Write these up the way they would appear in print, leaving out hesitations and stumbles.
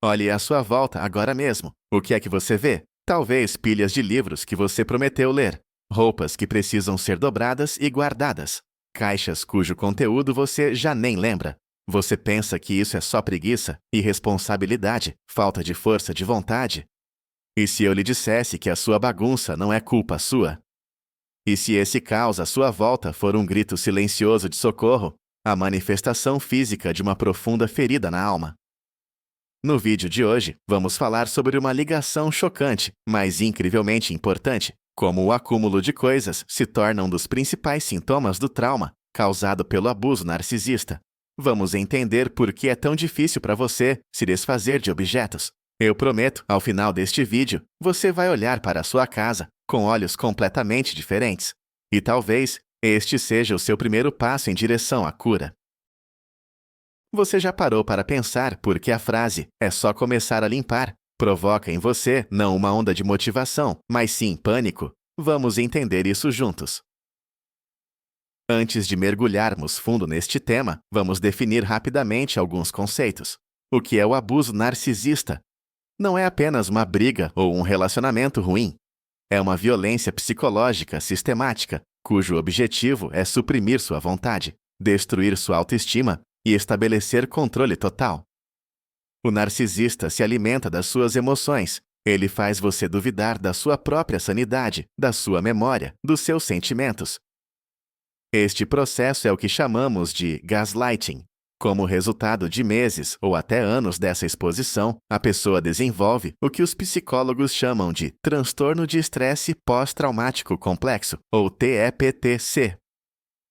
Olhe à sua volta agora mesmo. O que é que você vê? Talvez pilhas de livros que você prometeu ler, roupas que precisam ser dobradas e guardadas, caixas cujo conteúdo você já nem lembra. Você pensa que isso é só preguiça, irresponsabilidade, falta de força de vontade? E se eu lhe dissesse que a sua bagunça não é culpa sua? E se esse caos à sua volta for um grito silencioso de socorro, a manifestação física de uma profunda ferida na alma? No vídeo de hoje, vamos falar sobre uma ligação chocante, mas incrivelmente importante, como o acúmulo de coisas se torna um dos principais sintomas do trauma causado pelo abuso narcisista. Vamos entender por que é tão difícil para você se desfazer de objetos. Eu prometo, ao final deste vídeo, você vai olhar para a sua casa com olhos completamente diferentes. E talvez este seja o seu primeiro passo em direção à cura. Você já parou para pensar por que a frase "é só começar a limpar" provoca em você não uma onda de motivação, mas sim pânico? Vamos entender isso juntos. Antes de mergulharmos fundo neste tema, vamos definir rapidamente alguns conceitos. O que é o abuso narcisista? Não é apenas uma briga ou um relacionamento ruim. É uma violência psicológica sistemática, cujo objetivo é suprimir sua vontade, destruir sua autoestima e estabelecer controle total. O narcisista se alimenta das suas emoções. Ele faz você duvidar da sua própria sanidade, da sua memória, dos seus sentimentos. Este processo é o que chamamos de gaslighting. Como resultado de meses ou até anos dessa exposição, a pessoa desenvolve o que os psicólogos chamam de transtorno de estresse pós-traumático complexo, ou TEPTC.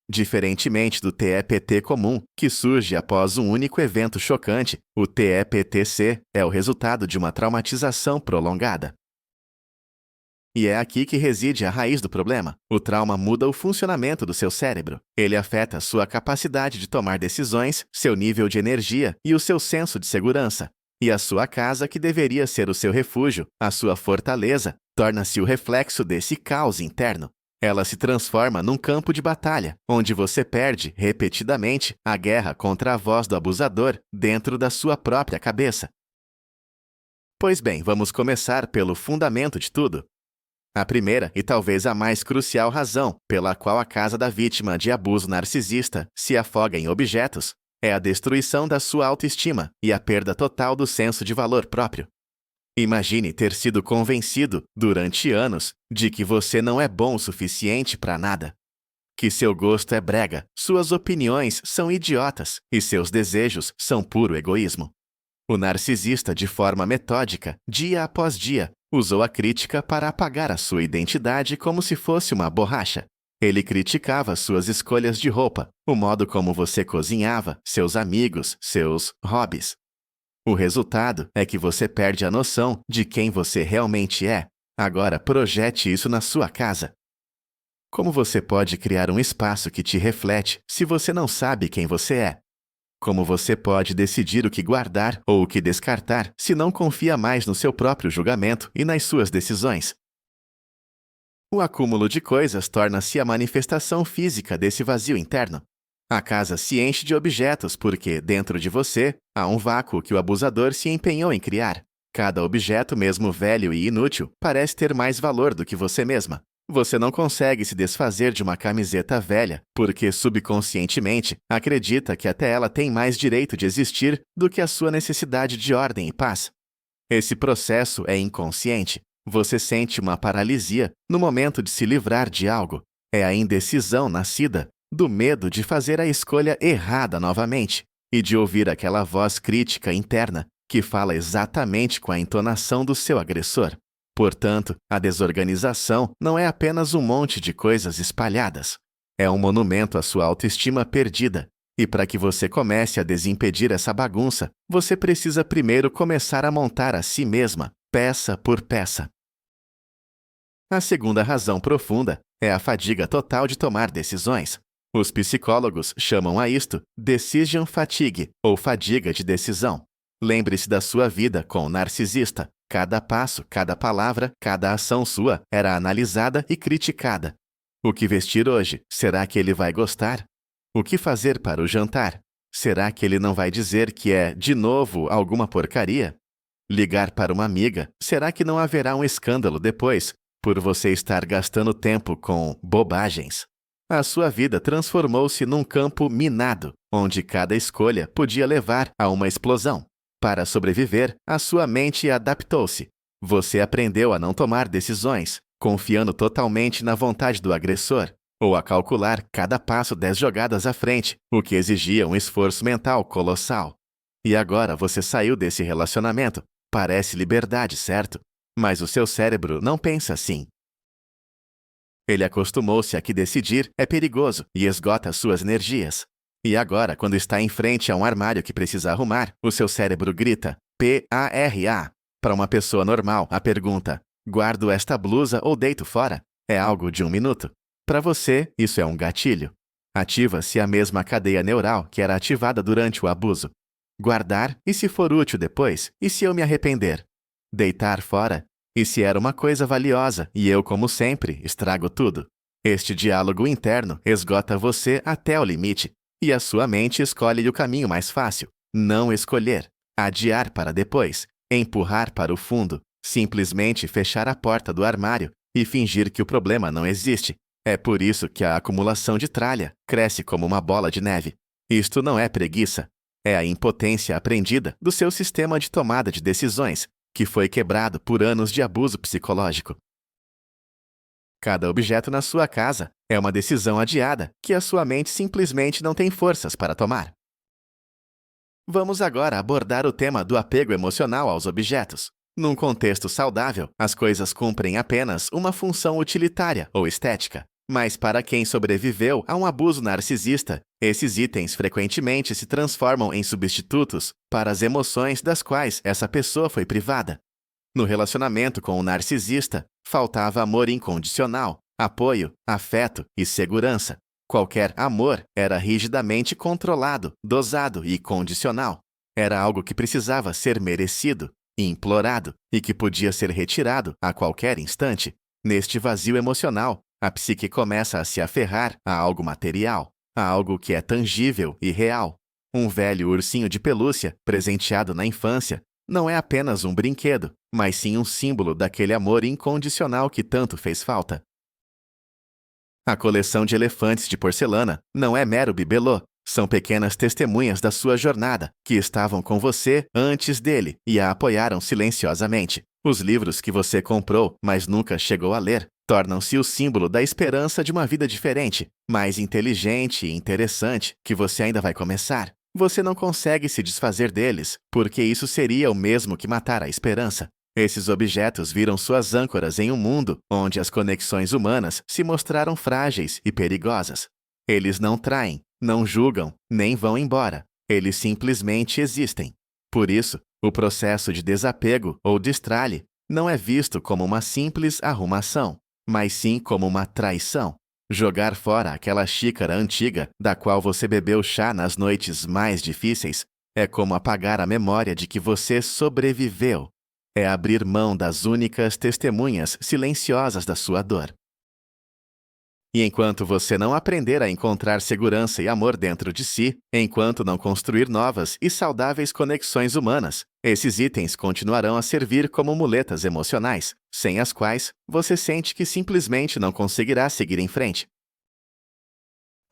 Diferentemente do TEPT comum, que surge após um único evento chocante, o TEPTC é o resultado de uma traumatização prolongada. E é aqui que reside a raiz do problema. O trauma muda o funcionamento do seu cérebro. Ele afeta sua capacidade de tomar decisões, seu nível de energia e o seu senso de segurança. E a sua casa, que deveria ser o seu refúgio, a sua fortaleza, torna-se o reflexo desse caos interno. Ela se transforma num campo de batalha, onde você perde, repetidamente, a guerra contra a voz do abusador dentro da sua própria cabeça. Pois bem, vamos começar pelo fundamento de tudo. A primeira e talvez a mais crucial razão pela qual a casa da vítima de abuso narcisista se afoga em objetos é a destruição da sua autoestima e a perda total do senso de valor próprio. Imagine ter sido convencido, durante anos, de que você não é bom o suficiente para nada. Que seu gosto é brega, suas opiniões são idiotas e seus desejos são puro egoísmo. O narcisista, de forma metódica, dia após dia, usou a crítica para apagar a sua identidade como se fosse uma borracha. Ele criticava suas escolhas de roupa, o modo como você cozinhava, seus amigos, seus hobbies. O resultado é que você perde a noção de quem você realmente é. Agora projete isso na sua casa. Como você pode criar um espaço que te reflete se você não sabe quem você é? Como você pode decidir o que guardar ou o que descartar se não confia mais no seu próprio julgamento e nas suas decisões? O acúmulo de coisas torna-se a manifestação física desse vazio interno. A casa se enche de objetos porque, dentro de você, há um vácuo que o abusador se empenhou em criar. Cada objeto, mesmo velho e inútil, parece ter mais valor do que você mesma. Você não consegue se desfazer de uma camiseta velha porque, subconscientemente, acredita que até ela tem mais direito de existir do que a sua necessidade de ordem e paz. Esse processo é inconsciente. Você sente uma paralisia no momento de se livrar de algo. É a indecisão nascida do medo de fazer a escolha errada novamente e de ouvir aquela voz crítica interna que fala exatamente com a entonação do seu agressor. Portanto, a desorganização não é apenas um monte de coisas espalhadas. É um monumento à sua autoestima perdida. E para que você comece a desimpedir essa bagunça, você precisa primeiro começar a montar a si mesma, peça por peça. A segunda razão profunda é a fadiga total de tomar decisões. Os psicólogos chamam a isto decision fatigue, ou fadiga de decisão. Lembre-se da sua vida com o narcisista. Cada passo, cada palavra, cada ação sua era analisada e criticada. O que vestir hoje? Será que ele vai gostar? O que fazer para o jantar? Será que ele não vai dizer que é, de novo, alguma porcaria? Ligar para uma amiga, será que não haverá um escândalo depois, por você estar gastando tempo com bobagens? A sua vida transformou-se num campo minado, onde cada escolha podia levar a uma explosão. Para sobreviver, a sua mente adaptou-se. Você aprendeu a não tomar decisões, confiando totalmente na vontade do agressor, ou a calcular cada passo 10 jogadas à frente, o que exigia um esforço mental colossal. E agora você saiu desse relacionamento. Parece liberdade, certo? Mas o seu cérebro não pensa assim. Ele acostumou-se a que decidir é perigoso e esgota suas energias. E agora, quando está em frente a um armário que precisa arrumar, o seu cérebro grita PARA. Para uma pessoa normal, a pergunta: guardo esta blusa ou deito fora? É algo de 1 minuto. Para você, isso é um gatilho. Ativa-se a mesma cadeia neural que era ativada durante o abuso. Guardar, e se for útil depois? E se eu me arrepender? Deitar fora? E se era uma coisa valiosa e eu, como sempre, estrago tudo? Este diálogo interno esgota você até o limite, e a sua mente escolhe o caminho mais fácil: não escolher, adiar para depois, empurrar para o fundo, simplesmente fechar a porta do armário e fingir que o problema não existe. É por isso que a acumulação de tralha cresce como uma bola de neve. Isto não é preguiça. É a impotência aprendida do seu sistema de tomada de decisões, que foi quebrado por anos de abuso psicológico. Cada objeto na sua casa é uma decisão adiada que a sua mente simplesmente não tem forças para tomar. Vamos agora abordar o tema do apego emocional aos objetos. Num contexto saudável, as coisas cumprem apenas uma função utilitária ou estética. Mas para quem sobreviveu a um abuso narcisista, esses itens frequentemente se transformam em substitutos para as emoções das quais essa pessoa foi privada. No relacionamento com o narcisista, faltava amor incondicional, apoio, afeto e segurança. Qualquer amor era rigidamente controlado, dosado e condicional. Era algo que precisava ser merecido, implorado e que podia ser retirado a qualquer instante. Neste vazio emocional, a psique começa a se aferrar a algo material, a algo que é tangível e real. Um velho ursinho de pelúcia, presenteado na infância, não é apenas um brinquedo, mas sim um símbolo daquele amor incondicional que tanto fez falta. A coleção de elefantes de porcelana não é mero bibelô, são pequenas testemunhas da sua jornada, que estavam com você antes dele e a apoiaram silenciosamente. Os livros que você comprou, mas nunca chegou a ler, tornam-se o símbolo da esperança de uma vida diferente, mais inteligente e interessante, que você ainda vai começar. Você não consegue se desfazer deles, porque isso seria o mesmo que matar a esperança. Esses objetos viram suas âncoras em um mundo onde as conexões humanas se mostraram frágeis e perigosas. Eles não traem, não julgam, nem vão embora. Eles simplesmente existem. Por isso, o processo de desapego ou destralhe não é visto como uma simples arrumação, mas sim como uma traição. Jogar fora aquela xícara antiga da qual você bebeu chá nas noites mais difíceis é como apagar a memória de que você sobreviveu. É abrir mão das únicas testemunhas silenciosas da sua dor. E enquanto você não aprender a encontrar segurança e amor dentro de si, enquanto não construir novas e saudáveis conexões humanas, esses itens continuarão a servir como muletas emocionais, sem as quais você sente que simplesmente não conseguirá seguir em frente.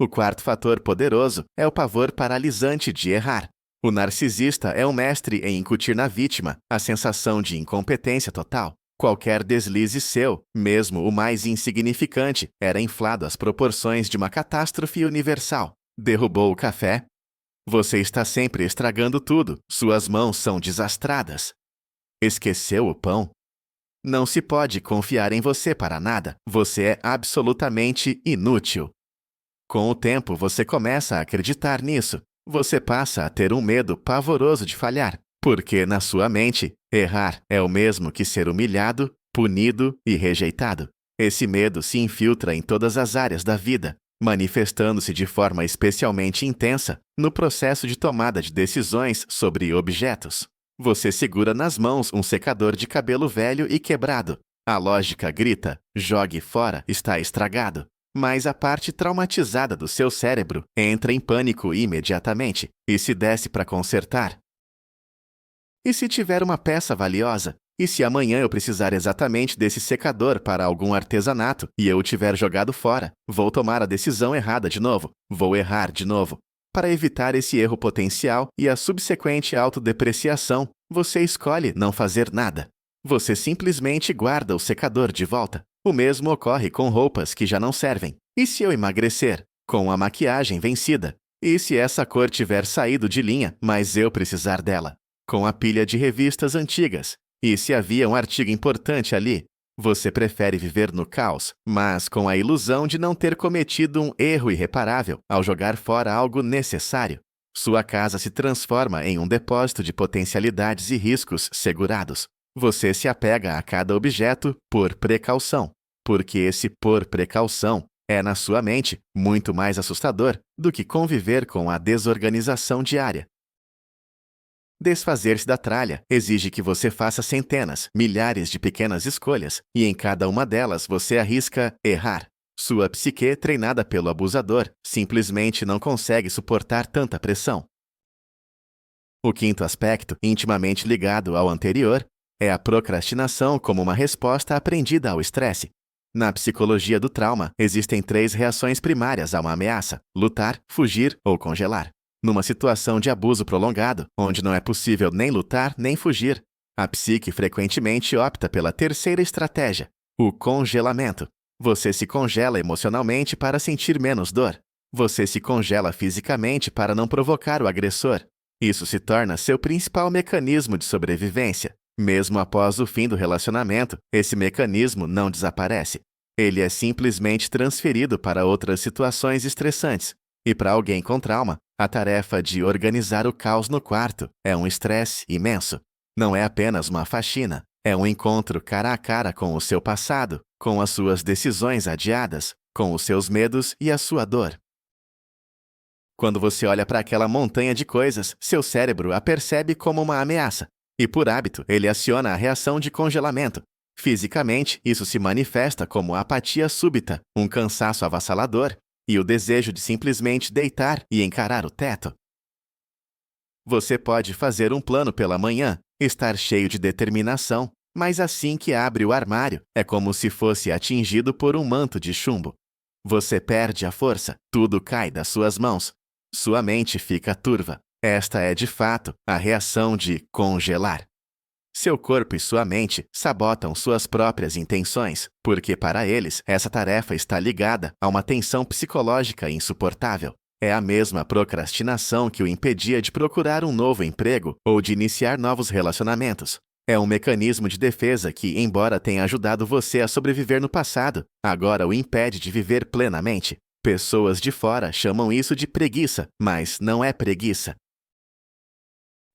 O quarto fator poderoso é o pavor paralisante de errar. O narcisista é um mestre em incutir na vítima a sensação de incompetência total. Qualquer deslize seu, mesmo o mais insignificante, era inflado às proporções de uma catástrofe universal. Derrubou o café? Você está sempre estragando tudo. Suas mãos são desastradas. Esqueceu o pão? Não se pode confiar em você para nada. Você é absolutamente inútil. Com o tempo, você começa a acreditar nisso. Você passa a ter um medo pavoroso de falhar. Porque, na sua mente, errar é o mesmo que ser humilhado, punido e rejeitado. Esse medo se infiltra em todas as áreas da vida, manifestando-se de forma especialmente intensa no processo de tomada de decisões sobre objetos. Você segura nas mãos um secador de cabelo velho e quebrado. A lógica grita: jogue fora, está estragado. Mas a parte traumatizada do seu cérebro entra em pânico imediatamente e se desce para consertar. E se tiver uma peça valiosa? E se amanhã eu precisar exatamente desse secador para algum artesanato e eu o tiver jogado fora? Vou tomar a decisão errada de novo. Vou errar de novo. Para evitar esse erro potencial e a subsequente autodepreciação, você escolhe não fazer nada. Você simplesmente guarda o secador de volta. O mesmo ocorre com roupas que já não servem. E se eu emagrecer? Com a maquiagem vencida? E se essa cor tiver saído de linha, mas eu precisar dela? Com a pilha de revistas antigas? E se havia um artigo importante ali? Você prefere viver no caos, mas com a ilusão de não ter cometido um erro irreparável ao jogar fora algo necessário. Sua casa se transforma em um depósito de potencialidades e riscos segurados. Você se apega a cada objeto por precaução, porque esse por precaução é, na sua mente, muito mais assustador do que conviver com a desorganização diária. Desfazer-se da tralha exige que você faça centenas, milhares de pequenas escolhas, e em cada uma delas você arrisca errar. Sua psique, treinada pelo abusador, simplesmente não consegue suportar tanta pressão. O quinto aspecto, intimamente ligado ao anterior, é a procrastinação como uma resposta aprendida ao estresse. Na psicologia do trauma, existem 3 reações primárias a uma ameaça: lutar, fugir ou congelar. Numa situação de abuso prolongado, onde não é possível nem lutar nem fugir, a psique frequentemente opta pela terceira estratégia, o congelamento. Você se congela emocionalmente para sentir menos dor. Você se congela fisicamente para não provocar o agressor. Isso se torna seu principal mecanismo de sobrevivência. Mesmo após o fim do relacionamento, esse mecanismo não desaparece. Ele é simplesmente transferido para outras situações estressantes. E para alguém com trauma, a tarefa de organizar o caos no quarto é um estresse imenso. Não é apenas uma faxina, é um encontro cara a cara com o seu passado, com as suas decisões adiadas, com os seus medos e a sua dor. Quando você olha para aquela montanha de coisas, seu cérebro a percebe como uma ameaça. E por hábito, ele aciona a reação de congelamento. Fisicamente, isso se manifesta como apatia súbita, um cansaço avassalador e o desejo de simplesmente deitar e encarar o teto. Você pode fazer um plano pela manhã, estar cheio de determinação, mas assim que abre o armário, é como se fosse atingido por um manto de chumbo. Você perde a força, tudo cai das suas mãos. Sua mente fica turva. Esta é, de fato, a reação de congelar. Seu corpo e sua mente sabotam suas próprias intenções, porque para eles essa tarefa está ligada a uma tensão psicológica insuportável. É a mesma procrastinação que o impedia de procurar um novo emprego ou de iniciar novos relacionamentos. É um mecanismo de defesa que, embora tenha ajudado você a sobreviver no passado, agora o impede de viver plenamente. Pessoas de fora chamam isso de preguiça, mas não é preguiça.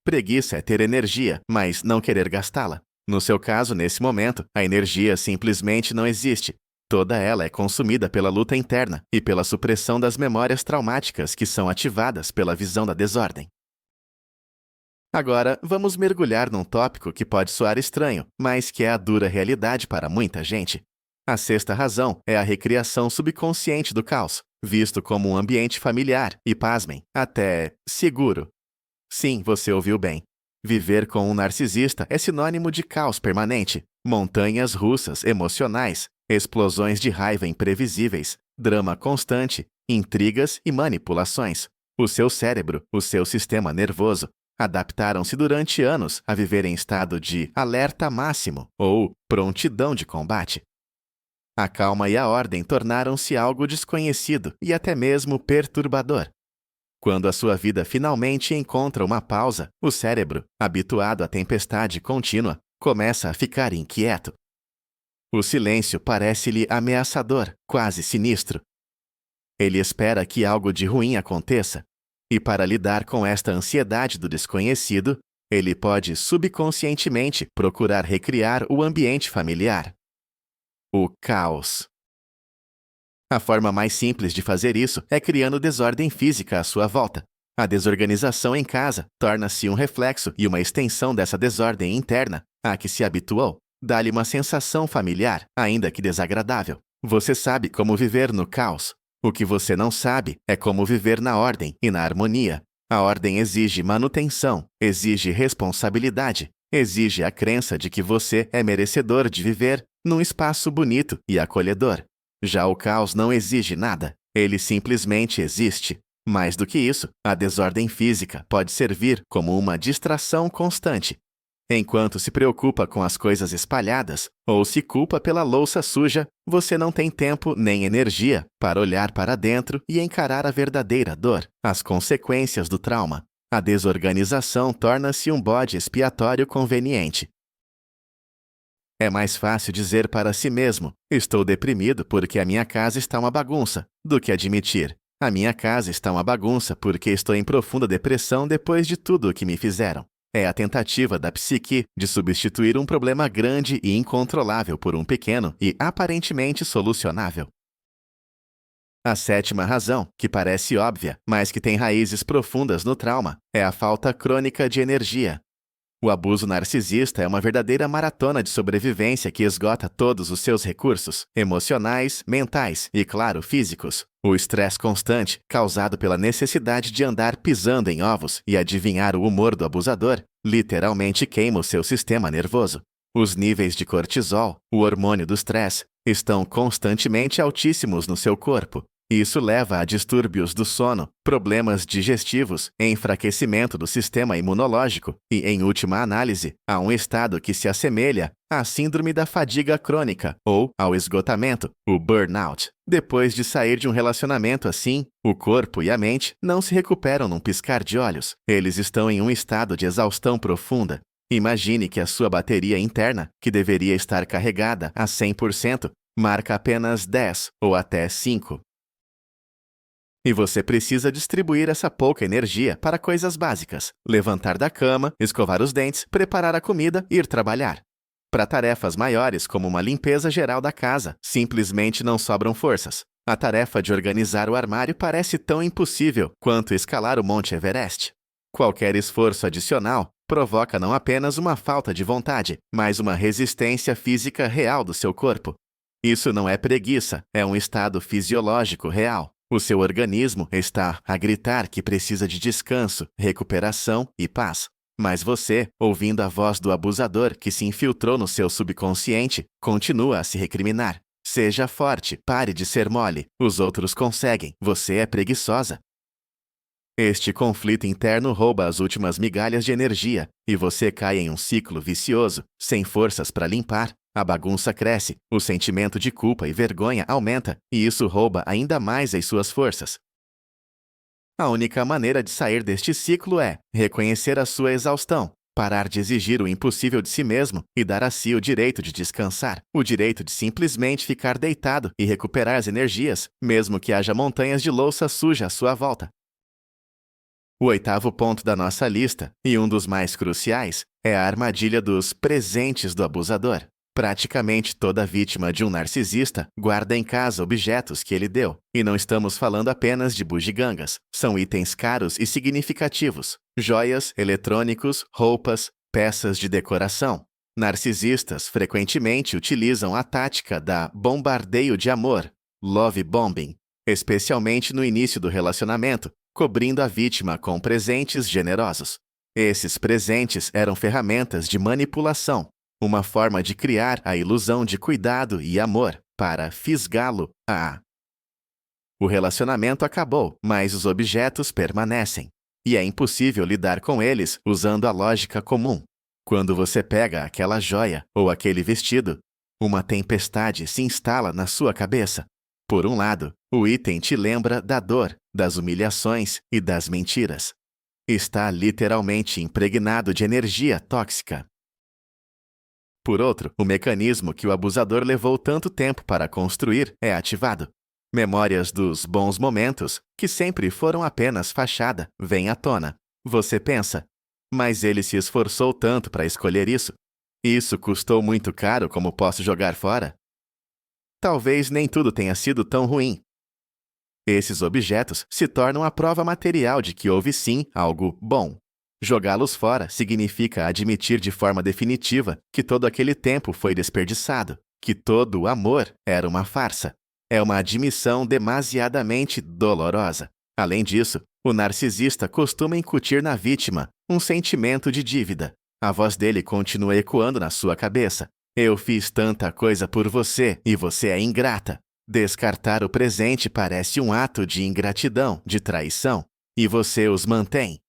Preguiça é ter energia, mas não querer gastá-la. No seu caso, nesse momento, a energia simplesmente não existe. Toda ela é consumida pela luta interna e pela supressão das memórias traumáticas que são ativadas pela visão da desordem. Agora, vamos mergulhar num tópico que pode soar estranho, mas que é a dura realidade para muita gente. A sexta razão é a recriação subconsciente do caos, visto como um ambiente familiar e, pasmem, até seguro. Sim, você ouviu bem. Viver com um narcisista é sinônimo de caos permanente, montanhas russas emocionais, explosões de raiva imprevisíveis, drama constante, intrigas e manipulações. O seu cérebro, o seu sistema nervoso, adaptaram-se durante anos a viver em estado de alerta máximo ou prontidão de combate. A calma e a ordem tornaram-se algo desconhecido e até mesmo perturbador. Quando a sua vida finalmente encontra uma pausa, o cérebro, habituado à tempestade contínua, começa a ficar inquieto. O silêncio parece-lhe ameaçador, quase sinistro. Ele espera que algo de ruim aconteça, e para lidar com esta ansiedade do desconhecido, ele pode subconscientemente procurar recriar o ambiente familiar. O caos. A forma mais simples de fazer isso é criando desordem física à sua volta. A desorganização em casa torna-se um reflexo e uma extensão dessa desordem interna, a que se habituou. Dá-lhe uma sensação familiar, ainda que desagradável. Você sabe como viver no caos. O que você não sabe é como viver na ordem e na harmonia. A ordem exige manutenção, exige responsabilidade, exige a crença de que você é merecedor de viver num espaço bonito e acolhedor. Já o caos não exige nada, ele simplesmente existe. Mais do que isso, a desordem física pode servir como uma distração constante. Enquanto se preocupa com as coisas espalhadas ou se culpa pela louça suja, você não tem tempo nem energia para olhar para dentro e encarar a verdadeira dor, as consequências do trauma. A desorganização torna-se um bode expiatório conveniente. É mais fácil dizer para si mesmo: estou deprimido porque a minha casa está uma bagunça, do que admitir: a minha casa está uma bagunça porque estou em profunda depressão depois de tudo o que me fizeram. É a tentativa da psique de substituir um problema grande e incontrolável por um pequeno e aparentemente solucionável. A sétima razão, que parece óbvia, mas que tem raízes profundas no trauma, é a falta crônica de energia. O abuso narcisista é uma verdadeira maratona de sobrevivência que esgota todos os seus recursos, emocionais, mentais e, claro, físicos. O estresse constante, causado pela necessidade de andar pisando em ovos e adivinhar o humor do abusador, literalmente queima o seu sistema nervoso. Os níveis de cortisol, o hormônio do estresse, estão constantemente altíssimos no seu corpo. Isso leva a distúrbios do sono, problemas digestivos, enfraquecimento do sistema imunológico e, em última análise, a um estado que se assemelha à síndrome da fadiga crônica ou ao esgotamento, o burnout. Depois de sair de um relacionamento assim, o corpo e a mente não se recuperam num piscar de olhos. Eles estão em um estado de exaustão profunda. Imagine que a sua bateria interna, que deveria estar carregada a 100%, marca apenas 10 ou até 5%. E você precisa distribuir essa pouca energia para coisas básicas: levantar da cama, escovar os dentes, preparar a comida e ir trabalhar. Para tarefas maiores, como uma limpeza geral da casa, simplesmente não sobram forças. A tarefa de organizar o armário parece tão impossível quanto escalar o Monte Everest. Qualquer esforço adicional provoca não apenas uma falta de vontade, mas uma resistência física real do seu corpo. Isso não é preguiça, é um estado fisiológico real. O seu organismo está a gritar que precisa de descanso, recuperação e paz. Mas você, ouvindo a voz do abusador que se infiltrou no seu subconsciente, continua a se recriminar. Seja forte, pare de ser mole. Os outros conseguem, você é preguiçosa. Este conflito interno rouba as últimas migalhas de energia e você cai em um ciclo vicioso, sem forças para limpar. A bagunça cresce, o sentimento de culpa e vergonha aumenta, e isso rouba ainda mais as suas forças. A única maneira de sair deste ciclo é reconhecer a sua exaustão, parar de exigir o impossível de si mesmo e dar a si o direito de descansar, o direito de simplesmente ficar deitado e recuperar as energias, mesmo que haja montanhas de louça suja à sua volta. O oitavo ponto da nossa lista, e um dos mais cruciais, é a armadilha dos presentes do abusador. Praticamente toda vítima de um narcisista guarda em casa objetos que ele deu. E não estamos falando apenas de bugigangas. São itens caros e significativos. Joias, eletrônicos, roupas, peças de decoração. Narcisistas frequentemente utilizam a tática da bombardeio de amor, love bombing, especialmente no início do relacionamento, cobrindo a vítima com presentes generosos. Esses presentes eram ferramentas de manipulação, uma forma de criar a ilusão de cuidado e amor para fisgá-lo a. O relacionamento acabou, mas os objetos permanecem. E é impossível lidar com eles usando a lógica comum. Quando você pega aquela joia ou aquele vestido, uma tempestade se instala na sua cabeça. Por um lado, o item te lembra da dor, das humilhações e das mentiras. Está literalmente impregnado de energia tóxica. Por outro, o mecanismo que o abusador levou tanto tempo para construir é ativado. Memórias dos bons momentos, que sempre foram apenas fachada, vêm à tona. Você pensa, mas ele se esforçou tanto para escolher isso. Isso custou muito caro, como posso jogar fora? Talvez nem tudo tenha sido tão ruim. Esses objetos se tornam a prova material de que houve sim algo bom. Jogá-los fora significa admitir de forma definitiva que todo aquele tempo foi desperdiçado, que todo o amor era uma farsa. É uma admissão demasiadamente dolorosa. Além disso, O narcisista costuma incutir na vítima um sentimento de dívida. A voz dele continua ecoando na sua cabeça. Eu fiz tanta coisa por você e você é ingrata. Descartar o presente parece um ato de ingratidão, de traição, e você os mantém.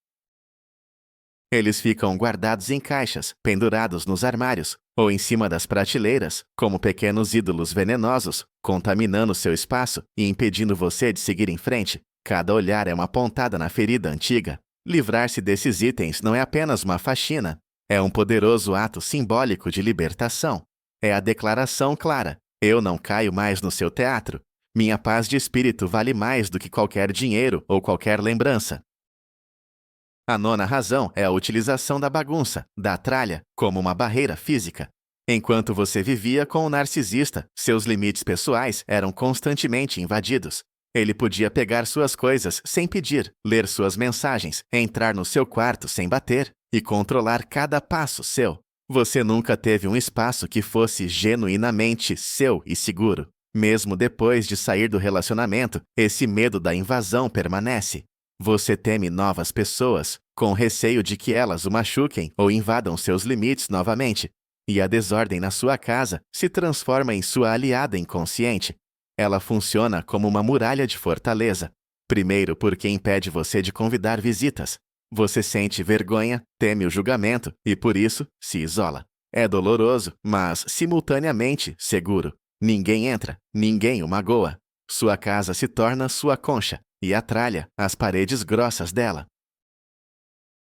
Eles ficam guardados em caixas, pendurados nos armários ou em cima das prateleiras, como pequenos ídolos venenosos, contaminando seu espaço e impedindo você de seguir em frente. Cada olhar é uma pontada na ferida antiga. Livrar-se desses itens não é apenas uma faxina, é um poderoso ato simbólico de libertação. É a declaração clara: eu não caio mais no seu teatro. Minha paz de espírito vale mais do que qualquer dinheiro ou qualquer lembrança. A nona razão é a utilização da bagunça, da tralha, como uma barreira física. Enquanto você vivia com o narcisista, seus limites pessoais eram constantemente invadidos. Ele podia pegar suas coisas sem pedir, ler suas mensagens, entrar no seu quarto sem bater e controlar cada passo seu. Você nunca teve um espaço que fosse genuinamente seu e seguro. Mesmo depois de sair do relacionamento, esse medo da invasão permanece. Você teme novas pessoas, com receio de que elas o machuquem ou invadam seus limites novamente. E a desordem na sua casa se transforma em sua aliada inconsciente. Ela funciona como uma muralha de fortaleza. Primeiro, porque impede você de convidar visitas. Você sente vergonha, teme o julgamento e, por isso, se isola. É doloroso, mas, simultaneamente, seguro. Ninguém entra, ninguém o magoa. Sua casa se torna sua concha e a tralha as paredes grossas dela.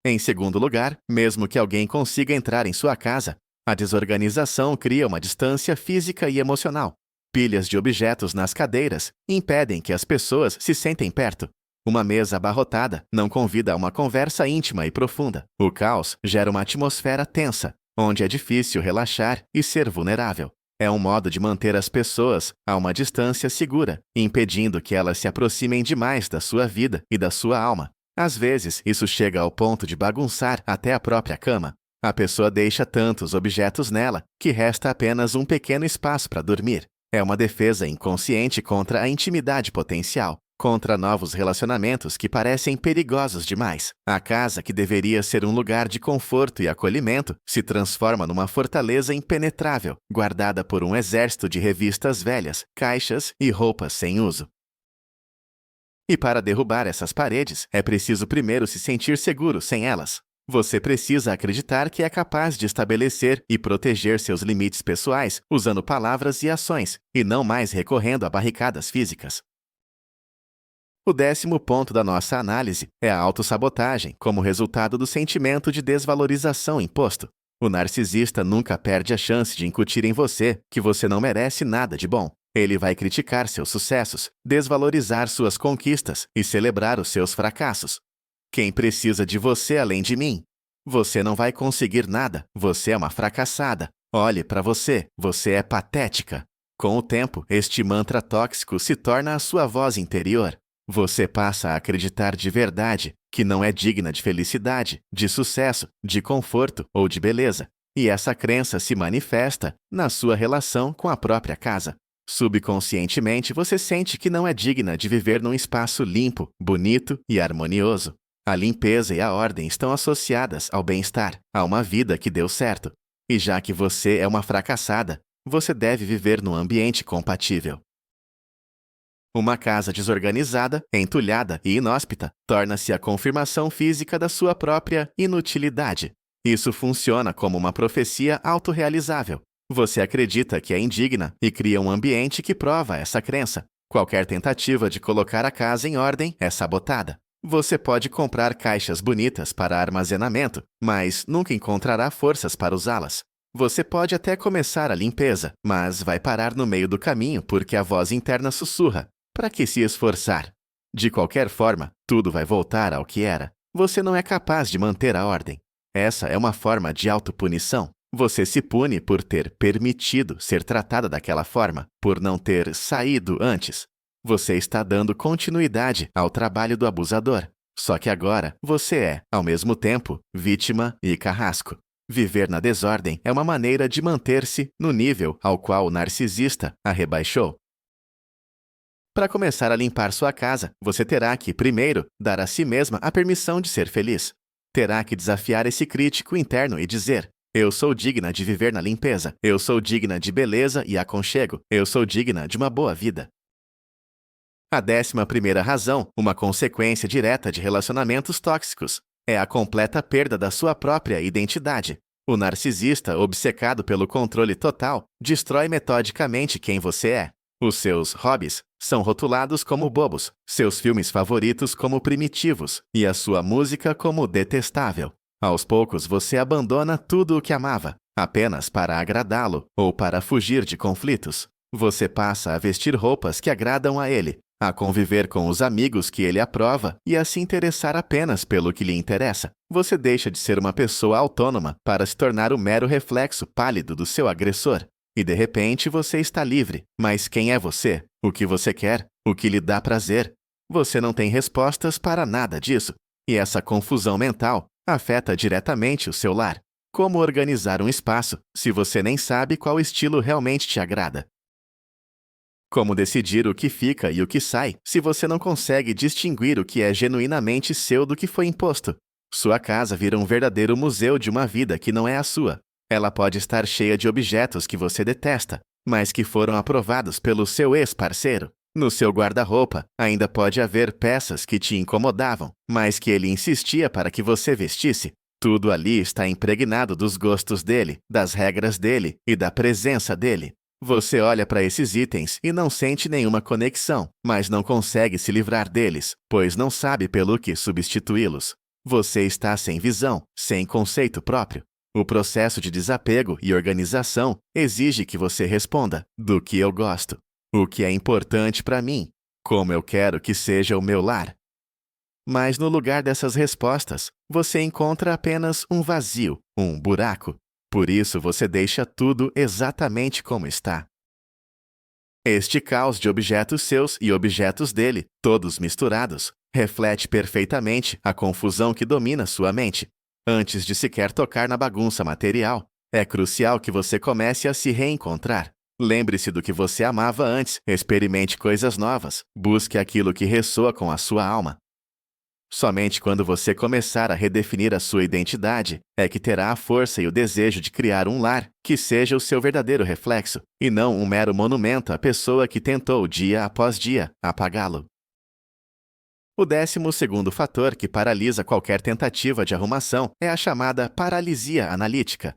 Em segundo lugar, mesmo que alguém consiga entrar em sua casa, a desorganização cria uma distância física e emocional. Pilhas de objetos nas cadeiras impedem que as pessoas se sentem perto. Uma mesa abarrotada não convida a uma conversa íntima e profunda. O caos gera uma atmosfera tensa, onde é difícil relaxar e ser vulnerável. É um modo de manter as pessoas a uma distância segura, impedindo que elas se aproximem demais da sua vida e da sua alma. Às vezes, isso chega ao ponto de bagunçar até a própria cama. A pessoa deixa tantos objetos nela que resta apenas um pequeno espaço para dormir. É uma defesa inconsciente contra a intimidade potencial, contra novos relacionamentos que parecem perigosos demais. A casa, que deveria ser um lugar de conforto e acolhimento, se transforma numa fortaleza impenetrável, guardada por um exército de revistas velhas, caixas e roupas sem uso. E para derrubar essas paredes, é preciso primeiro se sentir seguro sem elas. Você precisa acreditar que é capaz de estabelecer e proteger seus limites pessoais usando palavras e ações, e não mais recorrendo a barricadas físicas. O 10º ponto da nossa análise é a autossabotagem como resultado do sentimento de desvalorização imposto. O narcisista nunca perde a chance de incutir em você que você não merece nada de bom. Ele vai criticar seus sucessos, desvalorizar suas conquistas e celebrar os seus fracassos. Quem precisa de você além de mim? Você não vai conseguir nada, você é uma fracassada. Olhe para você, você é patética. Com o tempo, este mantra tóxico se torna a sua voz interior. Você passa a acreditar de verdade que não é digna de felicidade, de sucesso, de conforto ou de beleza. E essa crença se manifesta na sua relação com a própria casa. Subconscientemente, você sente que não é digna de viver num espaço limpo, bonito e harmonioso. A limpeza e a ordem estão associadas ao bem-estar, a uma vida que deu certo. E já que você é uma fracassada, você deve viver num ambiente compatível. Uma casa desorganizada, entulhada e inóspita torna-se a confirmação física da sua própria inutilidade. Isso funciona como uma profecia autorrealizável. Você acredita que é indigna e cria um ambiente que prova essa crença. Qualquer tentativa de colocar a casa em ordem é sabotada. Você pode comprar caixas bonitas para armazenamento, mas nunca encontrará forças para usá-las. Você pode até começar a limpeza, mas vai parar no meio do caminho porque a voz interna sussurra: para que se esforçar? De qualquer forma, tudo vai voltar ao que era. Você não é capaz de manter a ordem. Essa é uma forma de autopunição. Você se pune por ter permitido ser tratada daquela forma, por não ter saído antes. Você está dando continuidade ao trabalho do abusador. Só que agora você é, ao mesmo tempo, vítima e carrasco. Viver na desordem é uma maneira de manter-se no nível ao qual o narcisista a rebaixou. Para começar a limpar sua casa, você terá que, primeiro, dar a si mesma a permissão de ser feliz. Terá que desafiar esse crítico interno e dizer: eu sou digna de viver na limpeza, eu sou digna de beleza e aconchego, eu sou digna de uma boa vida. A 11ª razão, uma consequência direta de relacionamentos tóxicos, é a completa perda da sua própria identidade. O narcisista, obcecado pelo controle total, destrói metodicamente quem você é. Os seus hobbies são rotulados como bobos, seus filmes favoritos como primitivos e a sua música como detestável. Aos poucos você abandona tudo o que amava, apenas para agradá-lo ou para fugir de conflitos. Você passa a vestir roupas que agradam a ele, a conviver com os amigos que ele aprova e a se interessar apenas pelo que lhe interessa. Você deixa de ser uma pessoa autônoma para se tornar o mero reflexo pálido do seu agressor. E de repente você está livre. Mas quem é você? O que você quer? O que lhe dá prazer? Você não tem respostas para nada disso. E essa confusão mental afeta diretamente o seu lar. Como organizar um espaço se você nem sabe qual estilo realmente te agrada? Como decidir o que fica e o que sai se você não consegue distinguir o que é genuinamente seu do que foi imposto? Sua casa vira um verdadeiro museu de uma vida que não é a sua. Ela pode estar cheia de objetos que você detesta, mas que foram aprovados pelo seu ex-parceiro. No seu guarda-roupa, ainda pode haver peças que te incomodavam, mas que ele insistia para que você vestisse. Tudo ali está impregnado dos gostos dele, das regras dele e da presença dele. Você olha para esses itens e não sente nenhuma conexão, mas não consegue se livrar deles, pois não sabe pelo que substituí-los. Você está sem visão, sem conceito próprio. O processo de desapego e organização exige que você responda: do que eu gosto? O que é importante para mim? Como eu quero que seja o meu lar? Mas no lugar dessas respostas, você encontra apenas um vazio, um buraco. Por isso você deixa tudo exatamente como está. Este caos de objetos seus e objetos dele, todos misturados, reflete perfeitamente a confusão que domina sua mente. Antes de sequer tocar na bagunça material, é crucial que você comece a se reencontrar. Lembre-se do que você amava antes, experimente coisas novas, busque aquilo que ressoa com a sua alma. Somente quando você começar a redefinir a sua identidade é que terá a força e o desejo de criar um lar que seja o seu verdadeiro reflexo, e não um mero monumento à pessoa que tentou dia após dia apagá-lo. O 12º fator que paralisa qualquer tentativa de arrumação é a chamada paralisia analítica.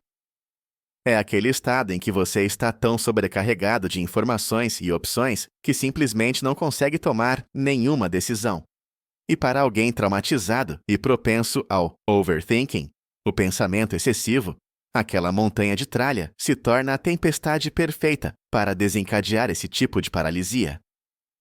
É aquele estado em que você está tão sobrecarregado de informações e opções que simplesmente não consegue tomar nenhuma decisão. E para alguém traumatizado e propenso ao overthinking, o pensamento excessivo, aquela montanha de tralha se torna a tempestade perfeita para desencadear esse tipo de paralisia.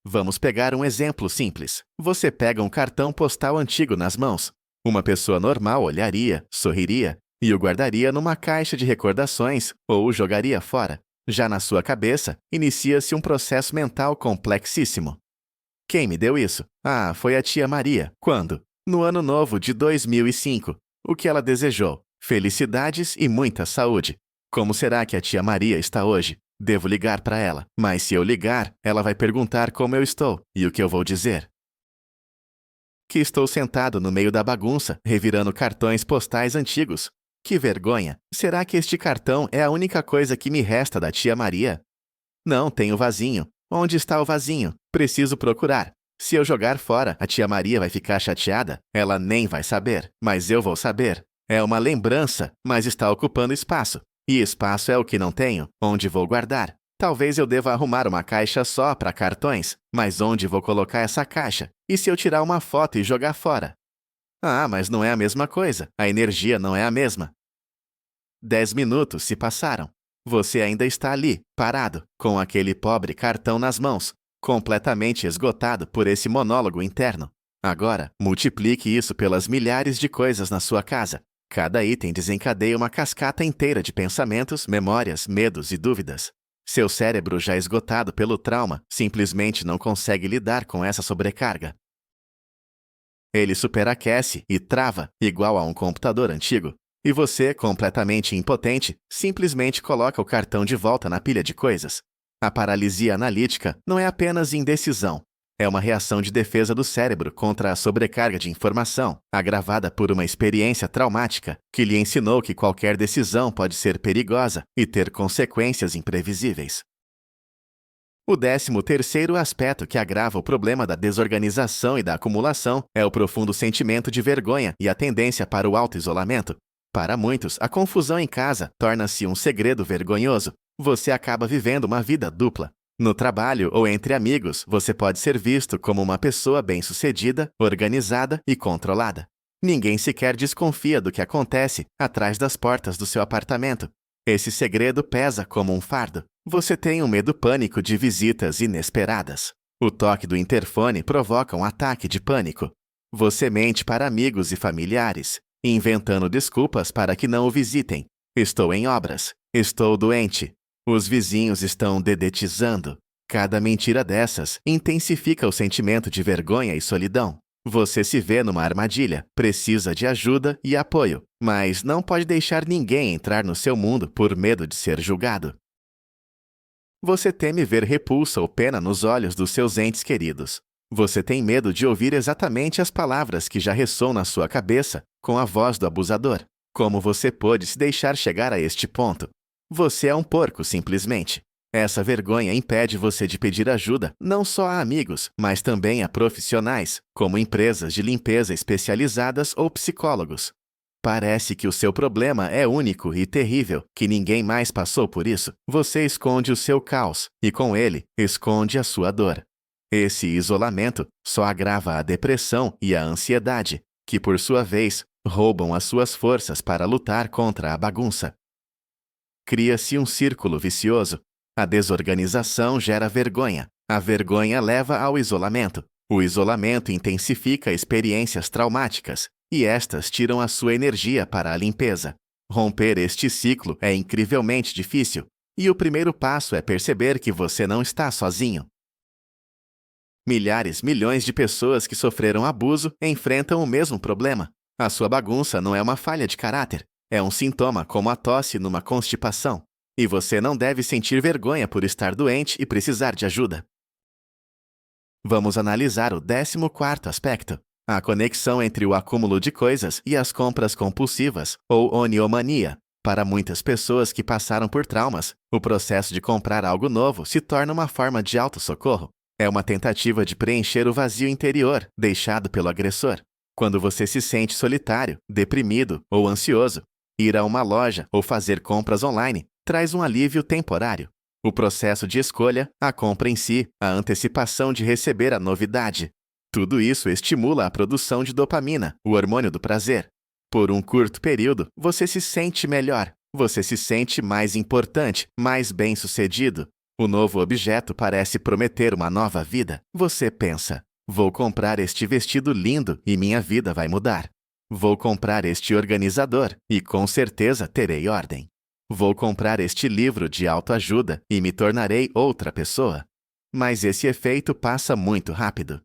Vamos pegar um exemplo simples. Você pega um cartão postal antigo nas mãos. Uma pessoa normal olharia, sorriria e o guardaria numa caixa de recordações ou o jogaria fora. Já na sua cabeça, inicia-se um processo mental complexíssimo. Quem me deu isso? Ah, foi a tia Maria. Quando? No ano novo de 2005. O que ela desejou? Felicidades e muita saúde. Como será que a tia Maria está hoje? Devo ligar para ela, mas se eu ligar, ela vai perguntar como eu estou e o que eu vou dizer. Que estou sentado no meio da bagunça, revirando cartões postais antigos. Que vergonha! Será que este cartão é a única coisa que me resta da tia Maria? Não, tem o vasinho. Onde está o vasinho? Preciso procurar. Se eu jogar fora, a tia Maria vai ficar chateada? Ela nem vai saber, mas eu vou saber. É uma lembrança, mas está ocupando espaço. E espaço é o que não tenho, onde vou guardar. Talvez eu deva arrumar uma caixa só para cartões, mas onde vou colocar essa caixa? E se eu tirar uma foto e jogar fora? Ah, mas não é a mesma coisa, a energia não é a mesma. 10 minutos se passaram. Você ainda está ali, parado, com aquele pobre cartão nas mãos, completamente esgotado por esse monólogo interno. Agora, multiplique isso pelas milhares de coisas na sua casa. Cada item desencadeia uma cascata inteira de pensamentos, memórias, medos e dúvidas. Seu cérebro, já esgotado pelo trauma, simplesmente não consegue lidar com essa sobrecarga. Ele superaquece e trava, igual a um computador antigo. E você, completamente impotente, simplesmente coloca o cartão de volta na pilha de coisas. A paralisia analítica não é apenas indecisão. É uma reação de defesa do cérebro contra a sobrecarga de informação, agravada por uma experiência traumática que lhe ensinou que qualquer decisão pode ser perigosa e ter consequências imprevisíveis. O 13º aspecto que agrava o problema da desorganização e da acumulação é o profundo sentimento de vergonha e a tendência para o auto-isolamento. Para muitos, a confusão em casa torna-se um segredo vergonhoso. Você acaba vivendo uma vida dupla. No trabalho ou entre amigos, você pode ser visto como uma pessoa bem-sucedida, organizada e controlada. Ninguém sequer desconfia do que acontece atrás das portas do seu apartamento. Esse segredo pesa como um fardo. Você tem um medo pânico de visitas inesperadas. O toque do interfone provoca um ataque de pânico. Você mente para amigos e familiares, inventando desculpas para que não o visitem. Estou em obras. Estou doente. Os vizinhos estão dedetizando. Cada mentira dessas intensifica o sentimento de vergonha e solidão. Você se vê numa armadilha, precisa de ajuda e apoio, mas não pode deixar ninguém entrar no seu mundo por medo de ser julgado. Você teme ver repulsa ou pena nos olhos dos seus entes queridos. Você tem medo de ouvir exatamente as palavras que já ressoam na sua cabeça com a voz do abusador. Como você pôde se deixar chegar a este ponto? Você é um porco, simplesmente. Essa vergonha impede você de pedir ajuda não só a amigos, mas também a profissionais, como empresas de limpeza especializadas ou psicólogos. Parece que o seu problema é único e terrível, que ninguém mais passou por isso. Você esconde o seu caos e, com ele, esconde a sua dor. Esse isolamento só agrava a depressão e a ansiedade, que, por sua vez, roubam as suas forças para lutar contra a bagunça. Cria-se um círculo vicioso. A desorganização gera vergonha. A vergonha leva ao isolamento. O isolamento intensifica experiências traumáticas, e estas tiram a sua energia para a limpeza. Romper este ciclo é incrivelmente difícil, e o primeiro passo é perceber que você não está sozinho. Milhões de pessoas que sofreram abuso enfrentam o mesmo problema. A sua bagunça não é uma falha de caráter. É um sintoma como a tosse numa constipação. E você não deve sentir vergonha por estar doente e precisar de ajuda. Vamos analisar o 14º aspecto: a conexão entre o acúmulo de coisas e as compras compulsivas, ou oniomania. Para muitas pessoas que passaram por traumas, o processo de comprar algo novo se torna uma forma de autossocorro. É uma tentativa de preencher o vazio interior deixado pelo agressor. Quando você se sente solitário, deprimido ou ansioso, ir a uma loja ou fazer compras online traz um alívio temporário. O processo de escolha, a compra em si, a antecipação de receber a novidade. Tudo isso estimula a produção de dopamina, o hormônio do prazer. Por um curto período, você se sente melhor. Você se sente mais importante, mais bem-sucedido. O novo objeto parece prometer uma nova vida. Você pensa: vou comprar este vestido lindo e minha vida vai mudar. Vou comprar este organizador e com certeza terei ordem. Vou comprar este livro de autoajuda e me tornarei outra pessoa. Mas esse efeito passa muito rápido.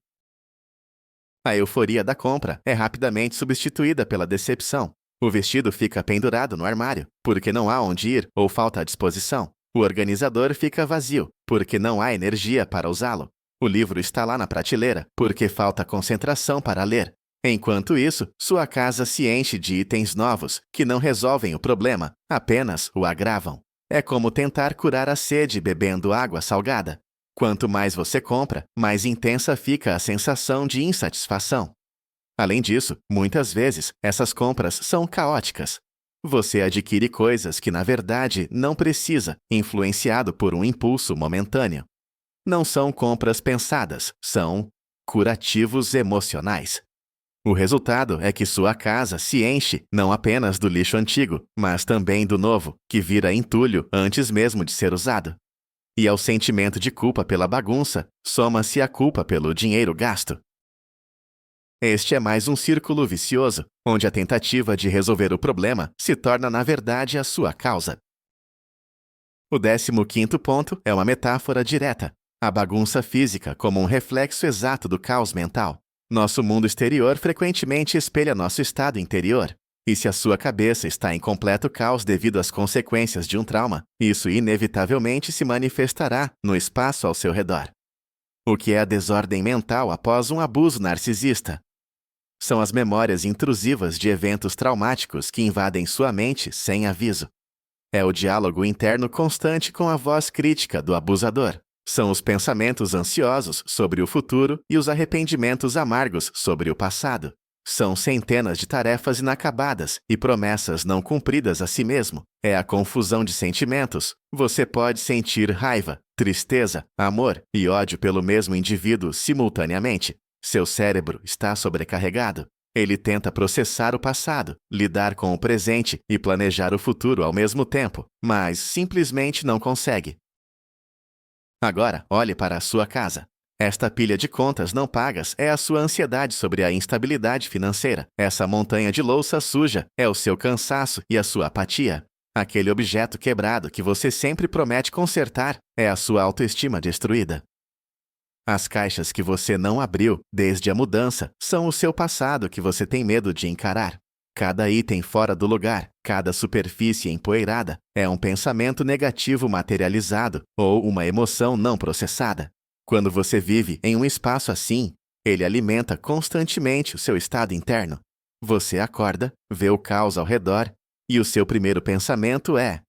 A euforia da compra é rapidamente substituída pela decepção. O vestido fica pendurado no armário, porque não há onde ir ou falta disposição. O organizador fica vazio, porque não há energia para usá-lo. O livro está lá na prateleira, porque falta concentração para ler. Enquanto isso, sua casa se enche de itens novos que não resolvem o problema, apenas o agravam. É como tentar curar a sede bebendo água salgada. Quanto mais você compra, mais intensa fica a sensação de insatisfação. Além disso, muitas vezes, essas compras são caóticas. Você adquire coisas que, na verdade, não precisa, influenciado por um impulso momentâneo. Não são compras pensadas, são curativos emocionais. O resultado é que sua casa se enche não apenas do lixo antigo, mas também do novo, que vira entulho antes mesmo de ser usado. E ao sentimento de culpa pela bagunça, soma-se a culpa pelo dinheiro gasto. Este é mais um círculo vicioso, onde a tentativa de resolver o problema se torna, na verdade, a sua causa. O 15º ponto é uma metáfora direta: a bagunça física como um reflexo exato do caos mental. Nosso mundo exterior frequentemente espelha nosso estado interior. E se a sua cabeça está em completo caos devido às consequências de um trauma, isso inevitavelmente se manifestará no espaço ao seu redor. O que é a desordem mental após um abuso narcisista? São as memórias intrusivas de eventos traumáticos que invadem sua mente sem aviso. É o diálogo interno constante com a voz crítica do abusador. São os pensamentos ansiosos sobre o futuro e os arrependimentos amargos sobre o passado. São centenas de tarefas inacabadas e promessas não cumpridas a si mesmo. É a confusão de sentimentos. Você pode sentir raiva, tristeza, amor e ódio pelo mesmo indivíduo simultaneamente. Seu cérebro está sobrecarregado. Ele tenta processar o passado, lidar com o presente e planejar o futuro ao mesmo tempo, mas simplesmente não consegue. Agora, olhe para a sua casa. Esta pilha de contas não pagas é a sua ansiedade sobre a instabilidade financeira. Essa montanha de louça suja é o seu cansaço e a sua apatia. Aquele objeto quebrado que você sempre promete consertar é a sua autoestima destruída. As caixas que você não abriu desde a mudança são o seu passado que você tem medo de encarar. Cada item fora do lugar, cada superfície empoeirada é um pensamento negativo materializado ou uma emoção não processada. Quando você vive em um espaço assim, ele alimenta constantemente o seu estado interno. Você acorda, vê o caos ao redor e o seu primeiro pensamento é: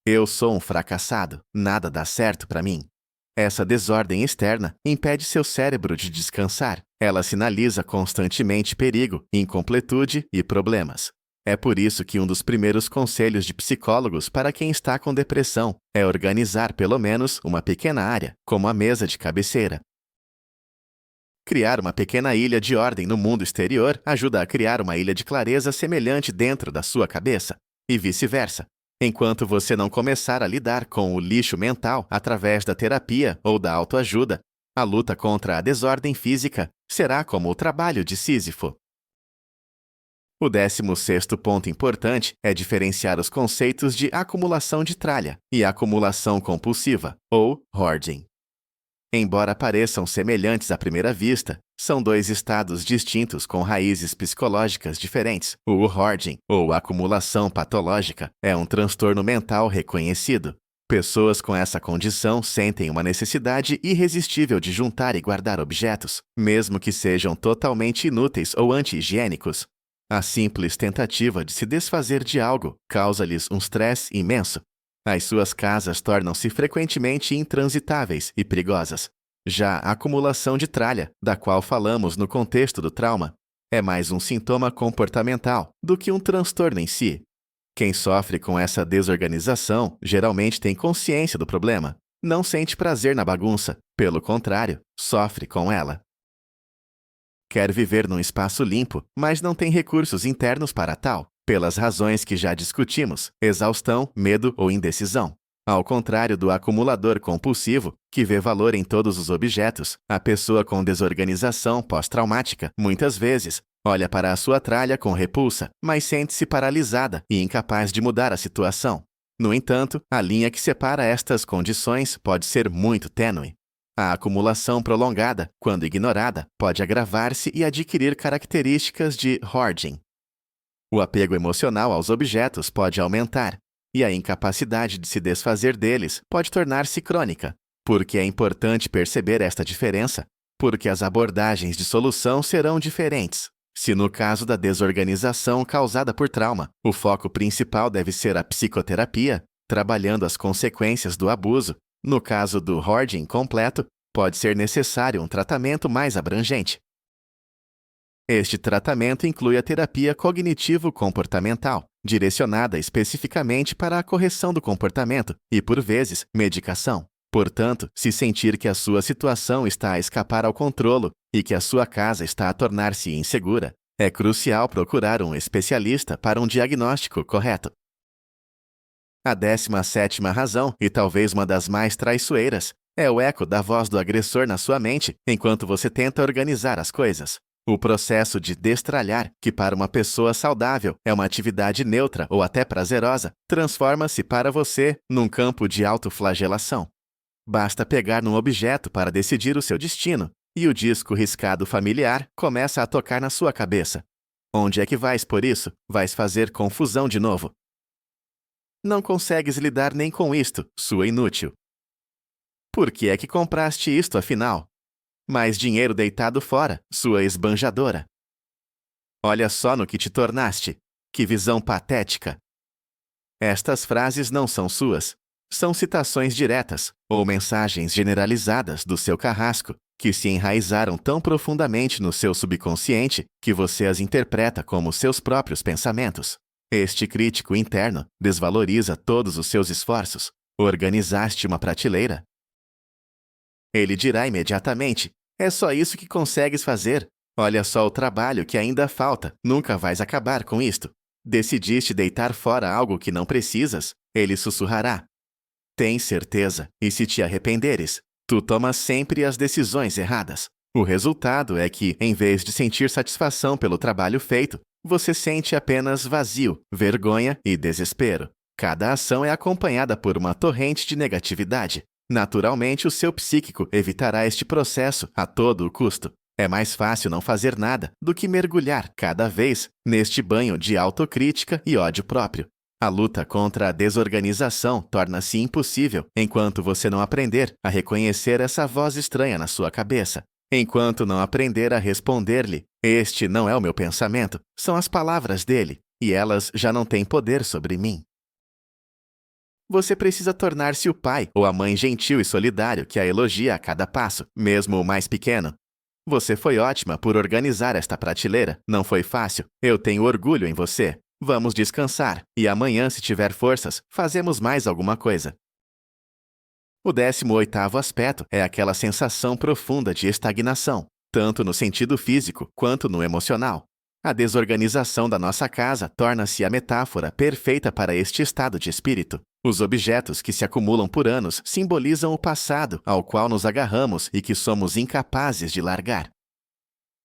eu sou um fracassado, nada dá certo para mim. Essa desordem externa impede seu cérebro de descansar. Ela sinaliza constantemente perigo, incompletude e problemas. É por isso que um dos primeiros conselhos de psicólogos para quem está com depressão é organizar pelo menos uma pequena área, como a mesa de cabeceira. Criar uma pequena ilha de ordem no mundo exterior ajuda a criar uma ilha de clareza semelhante dentro da sua cabeça, e vice-versa. Enquanto você não começar a lidar com o lixo mental através da terapia ou da autoajuda, a luta contra a desordem física será como o trabalho de Sísifo. O 16º ponto importante é diferenciar os conceitos de acumulação de tralha e acumulação compulsiva, ou hoarding. Embora pareçam semelhantes à primeira vista, são dois estados distintos com raízes psicológicas diferentes. O hoarding, ou acumulação patológica, é um transtorno mental reconhecido. Pessoas com essa condição sentem uma necessidade irresistível de juntar e guardar objetos, mesmo que sejam totalmente inúteis ou anti-higiênicos. A simples tentativa de se desfazer de algo causa-lhes um estresse imenso. As suas casas tornam-se frequentemente intransitáveis e perigosas. Já a acumulação de tralha, da qual falamos no contexto do trauma, é mais um sintoma comportamental do que um transtorno em si. Quem sofre com essa desorganização geralmente tem consciência do problema. Não sente prazer na bagunça, pelo contrário, sofre com ela. Quer viver num espaço limpo, mas não tem recursos internos para tal, pelas razões que já discutimos: exaustão, medo ou indecisão. Ao contrário do acumulador compulsivo, que vê valor em todos os objetos, a pessoa com desorganização pós-traumática, muitas vezes, olha para a sua tralha com repulsa, mas sente-se paralisada e incapaz de mudar a situação. No entanto, a linha que separa estas condições pode ser muito tênue. A acumulação prolongada, quando ignorada, pode agravar-se e adquirir características de hoarding. O apego emocional aos objetos pode aumentar, e a incapacidade de se desfazer deles pode tornar-se crônica. Por que é importante perceber esta diferença? Porque as abordagens de solução serão diferentes. Se no caso da desorganização causada por trauma, o foco principal deve ser a psicoterapia, trabalhando as consequências do abuso, no caso do hoarding completo, pode ser necessário um tratamento mais abrangente. Este tratamento inclui a terapia cognitivo-comportamental, direcionada especificamente para a correção do comportamento e, por vezes, medicação. Portanto, se sentir que a sua situação está a escapar ao controle e que a sua casa está a tornar-se insegura, é crucial procurar um especialista para um diagnóstico correto. A 17ª razão, e talvez uma das mais traiçoeiras, é o eco da voz do agressor na sua mente enquanto você tenta organizar as coisas. O processo de destralhar, que para uma pessoa saudável é uma atividade neutra ou até prazerosa, transforma-se para você num campo de autoflagelação. Basta pegar num objeto para decidir o seu destino, e o disco riscado familiar começa a tocar na sua cabeça. Onde é que vais por isso? Vais fazer confusão de novo. Não consegues lidar nem com isto, sua inútil. Por que é que compraste isto, afinal? Mais dinheiro deitado fora, sua esbanjadora. Olha só no que te tornaste. Que visão patética. Estas frases não são suas. São citações diretas, ou mensagens generalizadas do seu carrasco, que se enraizaram tão profundamente no seu subconsciente que você as interpreta como seus próprios pensamentos. Este crítico interno desvaloriza todos os seus esforços. Organizaste uma prateleira? Ele dirá imediatamente: é só isso que consegues fazer. Olha só o trabalho que ainda falta. Nunca vais acabar com isto. Decidiste deitar fora algo que não precisas? Ele sussurrará: tem certeza, e se te arrependeres, tu tomas sempre as decisões erradas. O resultado é que, em vez de sentir satisfação pelo trabalho feito, você sente apenas vazio, vergonha e desespero. Cada ação é acompanhada por uma torrente de negatividade. Naturalmente, o seu psíquico evitará este processo a todo o custo. É mais fácil não fazer nada do que mergulhar cada vez neste banho de autocrítica e ódio próprio. A luta contra a desorganização torna-se impossível enquanto você não aprender a reconhecer essa voz estranha na sua cabeça. Enquanto não aprender a responder-lhe: este não é o meu pensamento, são as palavras dele, e elas já não têm poder sobre mim. Você precisa tornar-se o pai ou a mãe gentil e solidário que a elogia a cada passo, mesmo o mais pequeno. Você foi ótima por organizar esta prateleira. Não foi fácil. Eu tenho orgulho em você. Vamos descansar, e amanhã, se tiver forças, fazemos mais alguma coisa. O 18º aspecto é aquela sensação profunda de estagnação, tanto no sentido físico quanto no emocional. A desorganização da nossa casa torna-se a metáfora perfeita para este estado de espírito. Os objetos que se acumulam por anos simbolizam o passado ao qual nos agarramos e que somos incapazes de largar.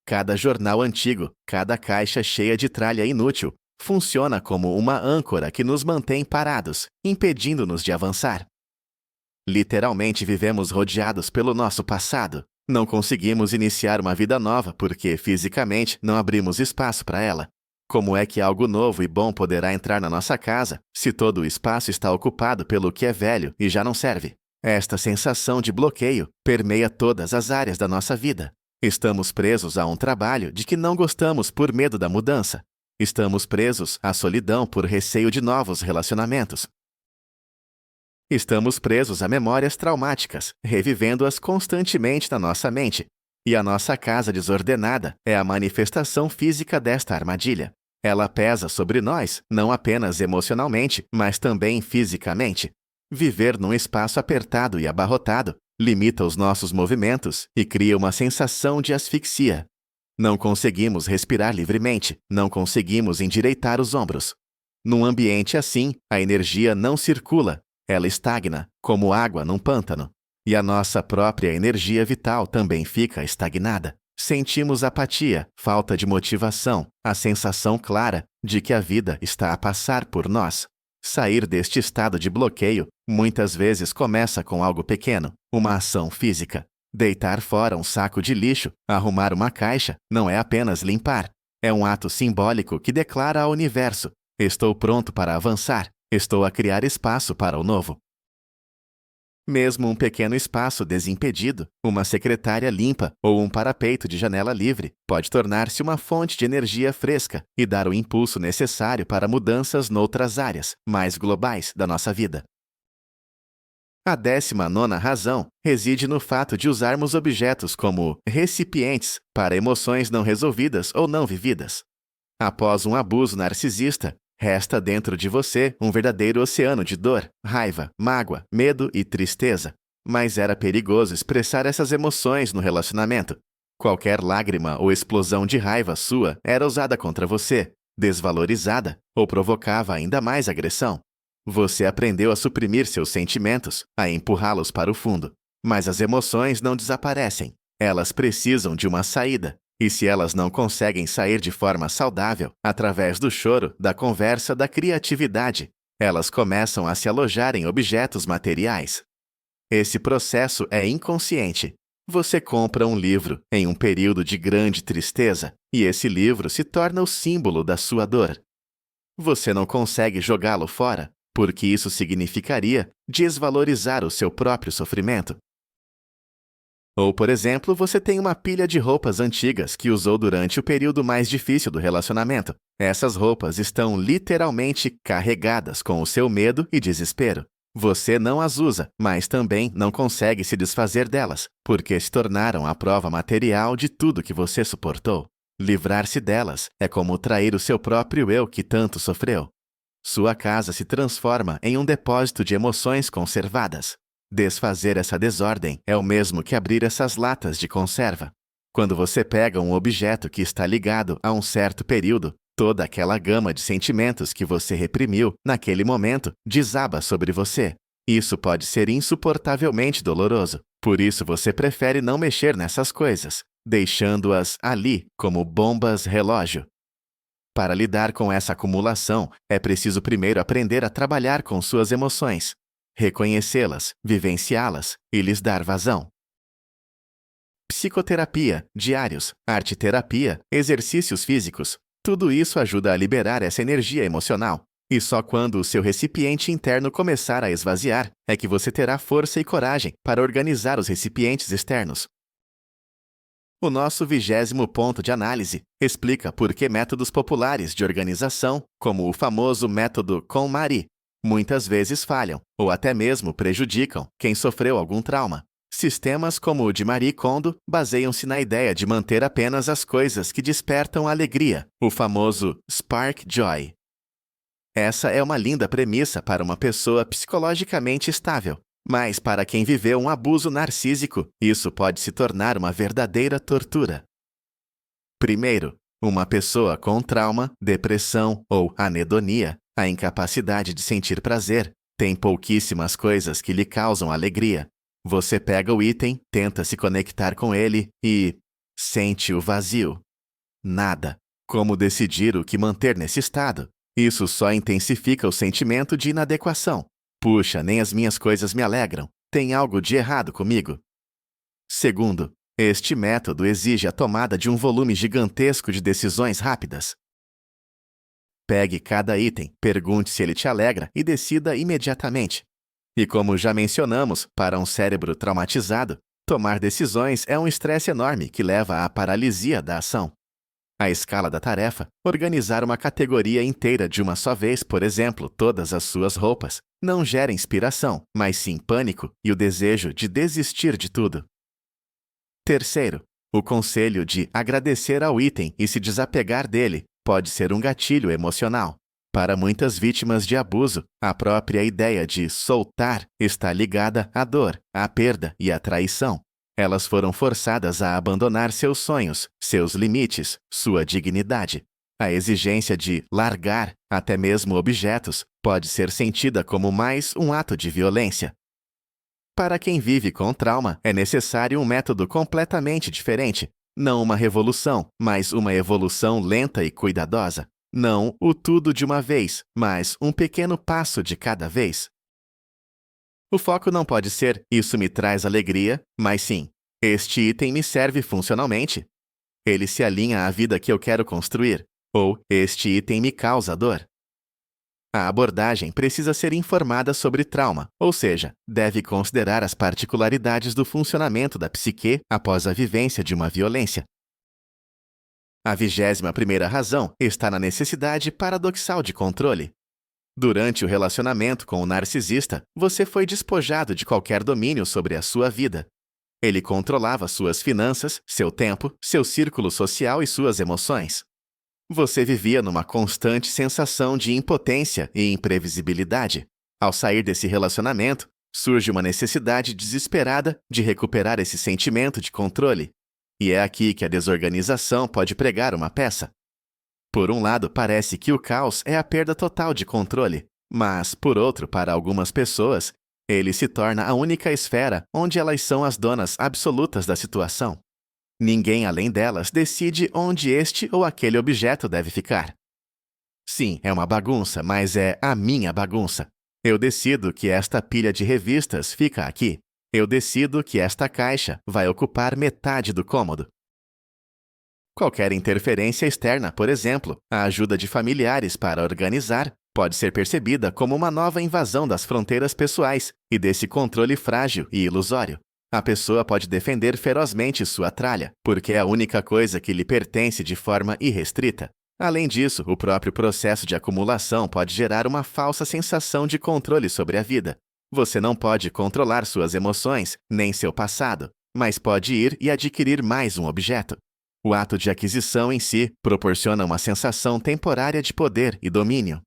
Cada jornal antigo, cada caixa cheia de tralha inútil, funciona como uma âncora que nos mantém parados, impedindo-nos de avançar. Literalmente vivemos rodeados pelo nosso passado. Não conseguimos iniciar uma vida nova porque, fisicamente, não abrimos espaço para ela. Como é que algo novo e bom poderá entrar na nossa casa se todo o espaço está ocupado pelo que é velho e já não serve? Esta sensação de bloqueio permeia todas as áreas da nossa vida. Estamos presos a um trabalho de que não gostamos por medo da mudança. Estamos presos à solidão por receio de novos relacionamentos. Estamos presos a memórias traumáticas, revivendo-as constantemente na nossa mente. E a nossa casa desordenada é a manifestação física desta armadilha. Ela pesa sobre nós, não apenas emocionalmente, mas também fisicamente. Viver num espaço apertado e abarrotado limita os nossos movimentos e cria uma sensação de asfixia. Não conseguimos respirar livremente, não conseguimos endireitar os ombros. Num ambiente assim, a energia não circula, ela estagna, como água num pântano. E a nossa própria energia vital também fica estagnada. Sentimos apatia, falta de motivação, a sensação clara de que a vida está a passar por nós. Sair deste estado de bloqueio muitas vezes começa com algo pequeno, uma ação física. Deitar fora um saco de lixo, arrumar uma caixa, não é apenas limpar. É um ato simbólico que declara ao universo: estou pronto para avançar, estou a criar espaço para o novo. Mesmo um pequeno espaço desimpedido, uma secretária limpa ou um parapeito de janela livre pode tornar-se uma fonte de energia fresca e dar o impulso necessário para mudanças noutras áreas, mais globais, da nossa vida. A 19ª razão reside no fato de usarmos objetos como recipientes para emoções não resolvidas ou não vividas. Após um abuso narcisista, resta dentro de você um verdadeiro oceano de dor, raiva, mágoa, medo e tristeza. Mas era perigoso expressar essas emoções no relacionamento. Qualquer lágrima ou explosão de raiva sua era usada contra você, desvalorizada ou provocava ainda mais agressão. Você aprendeu a suprimir seus sentimentos, a empurrá-los para o fundo. Mas as emoções não desaparecem. Elas precisam de uma saída. E se elas não conseguem sair de forma saudável, através do choro, da conversa, da criatividade, elas começam a se alojar em objetos materiais. Esse processo é inconsciente. Você compra um livro em um período de grande tristeza e esse livro se torna o símbolo da sua dor. Você não consegue jogá-lo fora, porque isso significaria desvalorizar o seu próprio sofrimento. Ou, por exemplo, você tem uma pilha de roupas antigas que usou durante o período mais difícil do relacionamento. Essas roupas estão literalmente carregadas com o seu medo e desespero. Você não as usa, mas também não consegue se desfazer delas, porque se tornaram a prova material de tudo que você suportou. Livrar-se delas é como trair o seu próprio eu que tanto sofreu. Sua casa se transforma em um depósito de emoções conservadas. Desfazer essa desordem é o mesmo que abrir essas latas de conserva. Quando você pega um objeto que está ligado a um certo período, toda aquela gama de sentimentos que você reprimiu naquele momento desaba sobre você. Isso pode ser insuportavelmente doloroso. Por isso você prefere não mexer nessas coisas, deixando-as ali como bombas relógio. Para lidar com essa acumulação, é preciso primeiro aprender a trabalhar com suas emoções, reconhecê-las, vivenciá-las e lhes dar vazão. Psicoterapia, diários, arte-terapia, exercícios físicos, tudo isso ajuda a liberar essa energia emocional. E só quando o seu recipiente interno começar a esvaziar é que você terá força e coragem para organizar os recipientes externos. O nosso 20º ponto de análise explica por que métodos populares de organização, como o famoso método KonMari, muitas vezes falham ou até mesmo prejudicam quem sofreu algum trauma. Sistemas como o de Marie Kondo baseiam-se na ideia de manter apenas as coisas que despertam alegria, o famoso Spark Joy. Essa é uma linda premissa para uma pessoa psicologicamente estável, mas para quem viveu um abuso narcísico, isso pode se tornar uma verdadeira tortura. Primeiro, uma pessoa com trauma, depressão ou anedonia, a incapacidade de sentir prazer, tem pouquíssimas coisas que lhe causam alegria. Você pega o item, tenta se conectar com ele e sente o vazio. Nada. Como decidir o que manter nesse estado? Isso só intensifica o sentimento de inadequação. Puxa, nem as minhas coisas me alegram. Tem algo de errado comigo. Segundo, este método exige a tomada de um volume gigantesco de decisões rápidas. Pegue cada item, pergunte se ele te alegra e decida imediatamente. E como já mencionamos, para um cérebro traumatizado, tomar decisões é um estresse enorme que leva à paralisia da ação. A escala da tarefa, organizar uma categoria inteira de uma só vez, por exemplo, todas as suas roupas, não gera inspiração, mas sim pânico e o desejo de desistir de tudo. Terceiro, o conselho de agradecer ao item e se desapegar dele pode ser um gatilho emocional. Para muitas vítimas de abuso, a própria ideia de soltar está ligada à dor, à perda e à traição. Elas foram forçadas a abandonar seus sonhos, seus limites, sua dignidade. A exigência de largar, até mesmo objetos, pode ser sentida como mais um ato de violência. Para quem vive com trauma, é necessário um método completamente diferente. Não uma revolução, mas uma evolução lenta e cuidadosa. Não o tudo de uma vez, mas um pequeno passo de cada vez. O foco não pode ser "isso me traz alegria", mas sim "este item me serve funcionalmente". Ele se alinha à vida que eu quero construir, ou "este item me causa dor". A abordagem precisa ser informada sobre trauma, ou seja, deve considerar as particularidades do funcionamento da psique após a vivência de uma violência. A 21ª razão está na necessidade paradoxal de controle. Durante o relacionamento com o narcisista, você foi despojado de qualquer domínio sobre a sua vida. Ele controlava suas finanças, seu tempo, seu círculo social e suas emoções. Você vivia numa constante sensação de impotência e imprevisibilidade. Ao sair desse relacionamento, surge uma necessidade desesperada de recuperar esse sentimento de controle. E é aqui que a desorganização pode pregar uma peça. Por um lado, parece que o caos é a perda total de controle, mas, por outro, para algumas pessoas, ele se torna a única esfera onde elas são as donas absolutas da situação. Ninguém além delas decide onde este ou aquele objeto deve ficar. Sim, é uma bagunça, mas é a minha bagunça. Eu decido que esta pilha de revistas fica aqui. Eu decido que esta caixa vai ocupar metade do cômodo. Qualquer interferência externa, por exemplo, a ajuda de familiares para organizar, pode ser percebida como uma nova invasão das fronteiras pessoais e desse controle frágil e ilusório. A pessoa pode defender ferozmente sua tralha, porque é a única coisa que lhe pertence de forma irrestrita. Além disso, o próprio processo de acumulação pode gerar uma falsa sensação de controle sobre a vida. Você não pode controlar suas emoções, nem seu passado, mas pode ir e adquirir mais um objeto. O ato de aquisição em si proporciona uma sensação temporária de poder e domínio.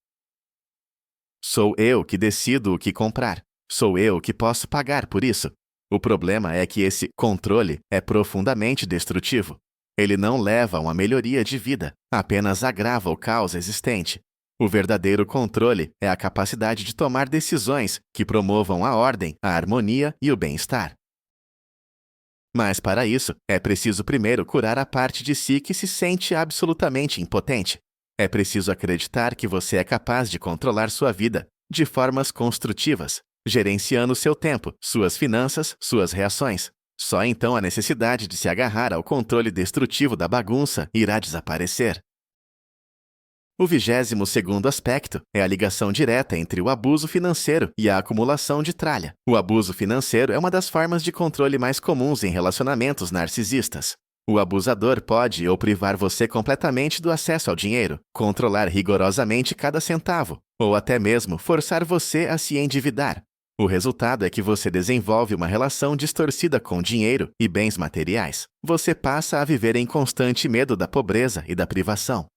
Sou eu que decido o que comprar. Sou eu que posso pagar por isso. O problema é que esse controle é profundamente destrutivo. Ele não leva a uma melhoria de vida, apenas agrava o caos existente. O verdadeiro controle é a capacidade de tomar decisões que promovam a ordem, a harmonia e o bem-estar. Mas para isso, é preciso primeiro curar a parte de si que se sente absolutamente impotente. É preciso acreditar que você é capaz de controlar sua vida de formas construtivas, gerenciando seu tempo, suas finanças, suas reações. Só então a necessidade de se agarrar ao controle destrutivo da bagunça irá desaparecer. O 22º aspecto é a ligação direta entre o abuso financeiro e a acumulação de tralha. O abuso financeiro é uma das formas de controle mais comuns em relacionamentos narcisistas. O abusador pode ou privar você completamente do acesso ao dinheiro, controlar rigorosamente cada centavo, ou até mesmo forçar você a se endividar. O resultado é que você desenvolve uma relação distorcida com dinheiro e bens materiais. Você passa a viver em constante medo da pobreza e da privação.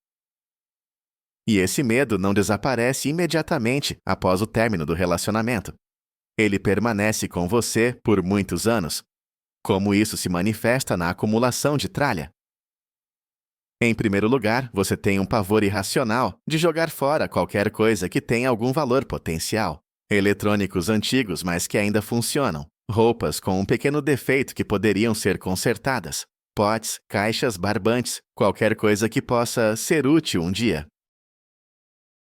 E esse medo não desaparece imediatamente após o término do relacionamento. Ele permanece com você por muitos anos. Como isso se manifesta na acumulação de tralha? Em primeiro lugar, você tem um pavor irracional de jogar fora qualquer coisa que tenha algum valor potencial. Eletrônicos antigos, mas que ainda funcionam. Roupas com um pequeno defeito que poderiam ser consertadas. Potes, caixas, barbantes, qualquer coisa que possa ser útil um dia.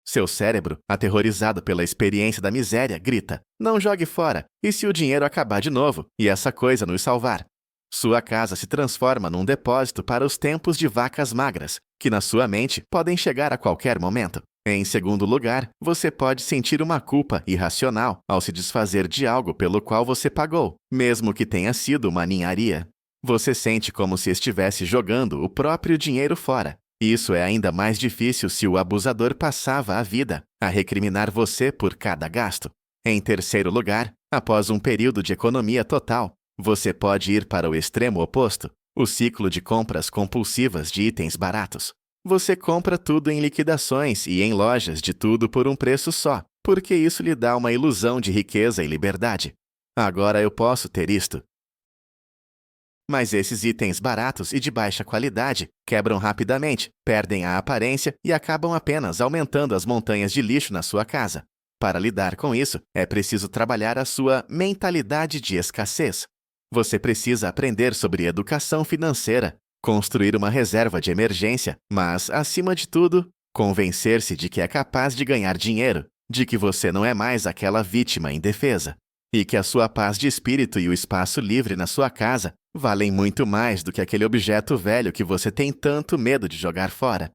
Seu cérebro, aterrorizado pela experiência da miséria, grita: não jogue fora, e se o dinheiro acabar de novo, e essa coisa nos salvar? Sua casa se transforma num depósito para os tempos de vacas magras, que na sua mente podem chegar a qualquer momento. Em segundo lugar, você pode sentir uma culpa irracional ao se desfazer de algo pelo qual você pagou, mesmo que tenha sido uma ninharia. Você sente como se estivesse jogando o próprio dinheiro fora. Isso é ainda mais difícil se o abusador passava a vida a recriminar você por cada gasto. Em terceiro lugar, após um período de economia total, você pode ir para o extremo oposto, o ciclo de compras compulsivas de itens baratos. Você compra tudo em liquidações e em lojas de tudo por um preço só, porque isso lhe dá uma ilusão de riqueza e liberdade. Agora eu posso ter isto. Mas esses itens baratos e de baixa qualidade quebram rapidamente, perdem a aparência e acabam apenas aumentando as montanhas de lixo na sua casa. Para lidar com isso, é preciso trabalhar a sua mentalidade de escassez. Você precisa aprender sobre educação financeira, construir uma reserva de emergência, mas, acima de tudo, convencer-se de que é capaz de ganhar dinheiro, de que você não é mais aquela vítima indefesa, e que a sua paz de espírito e o espaço livre na sua casa valem muito mais do que aquele objeto velho que você tem tanto medo de jogar fora.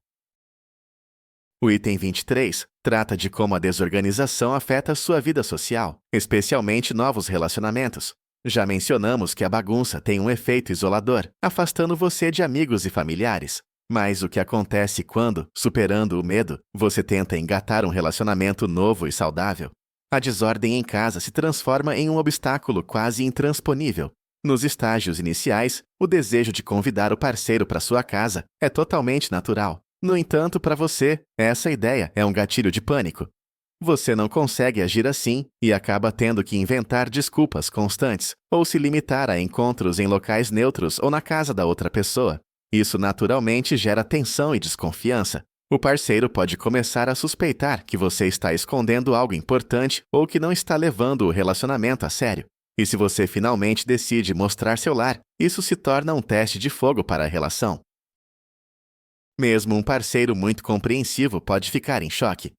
O item 23 trata de como a desorganização afeta sua vida social, especialmente novos relacionamentos. Já mencionamos que a bagunça tem um efeito isolador, afastando você de amigos e familiares. Mas o que acontece quando, superando o medo, você tenta engatar um relacionamento novo e saudável? A desordem em casa se transforma em um obstáculo quase intransponível. Nos estágios iniciais, o desejo de convidar o parceiro para sua casa é totalmente natural. No entanto, para você, essa ideia é um gatilho de pânico. Você não consegue agir assim e acaba tendo que inventar desculpas constantes ou se limitar a encontros em locais neutros ou na casa da outra pessoa. Isso naturalmente gera tensão e desconfiança. O parceiro pode começar a suspeitar que você está escondendo algo importante ou que não está levando o relacionamento a sério. E se você finalmente decide mostrar seu lar, isso se torna um teste de fogo para a relação. Mesmo um parceiro muito compreensivo pode ficar em choque.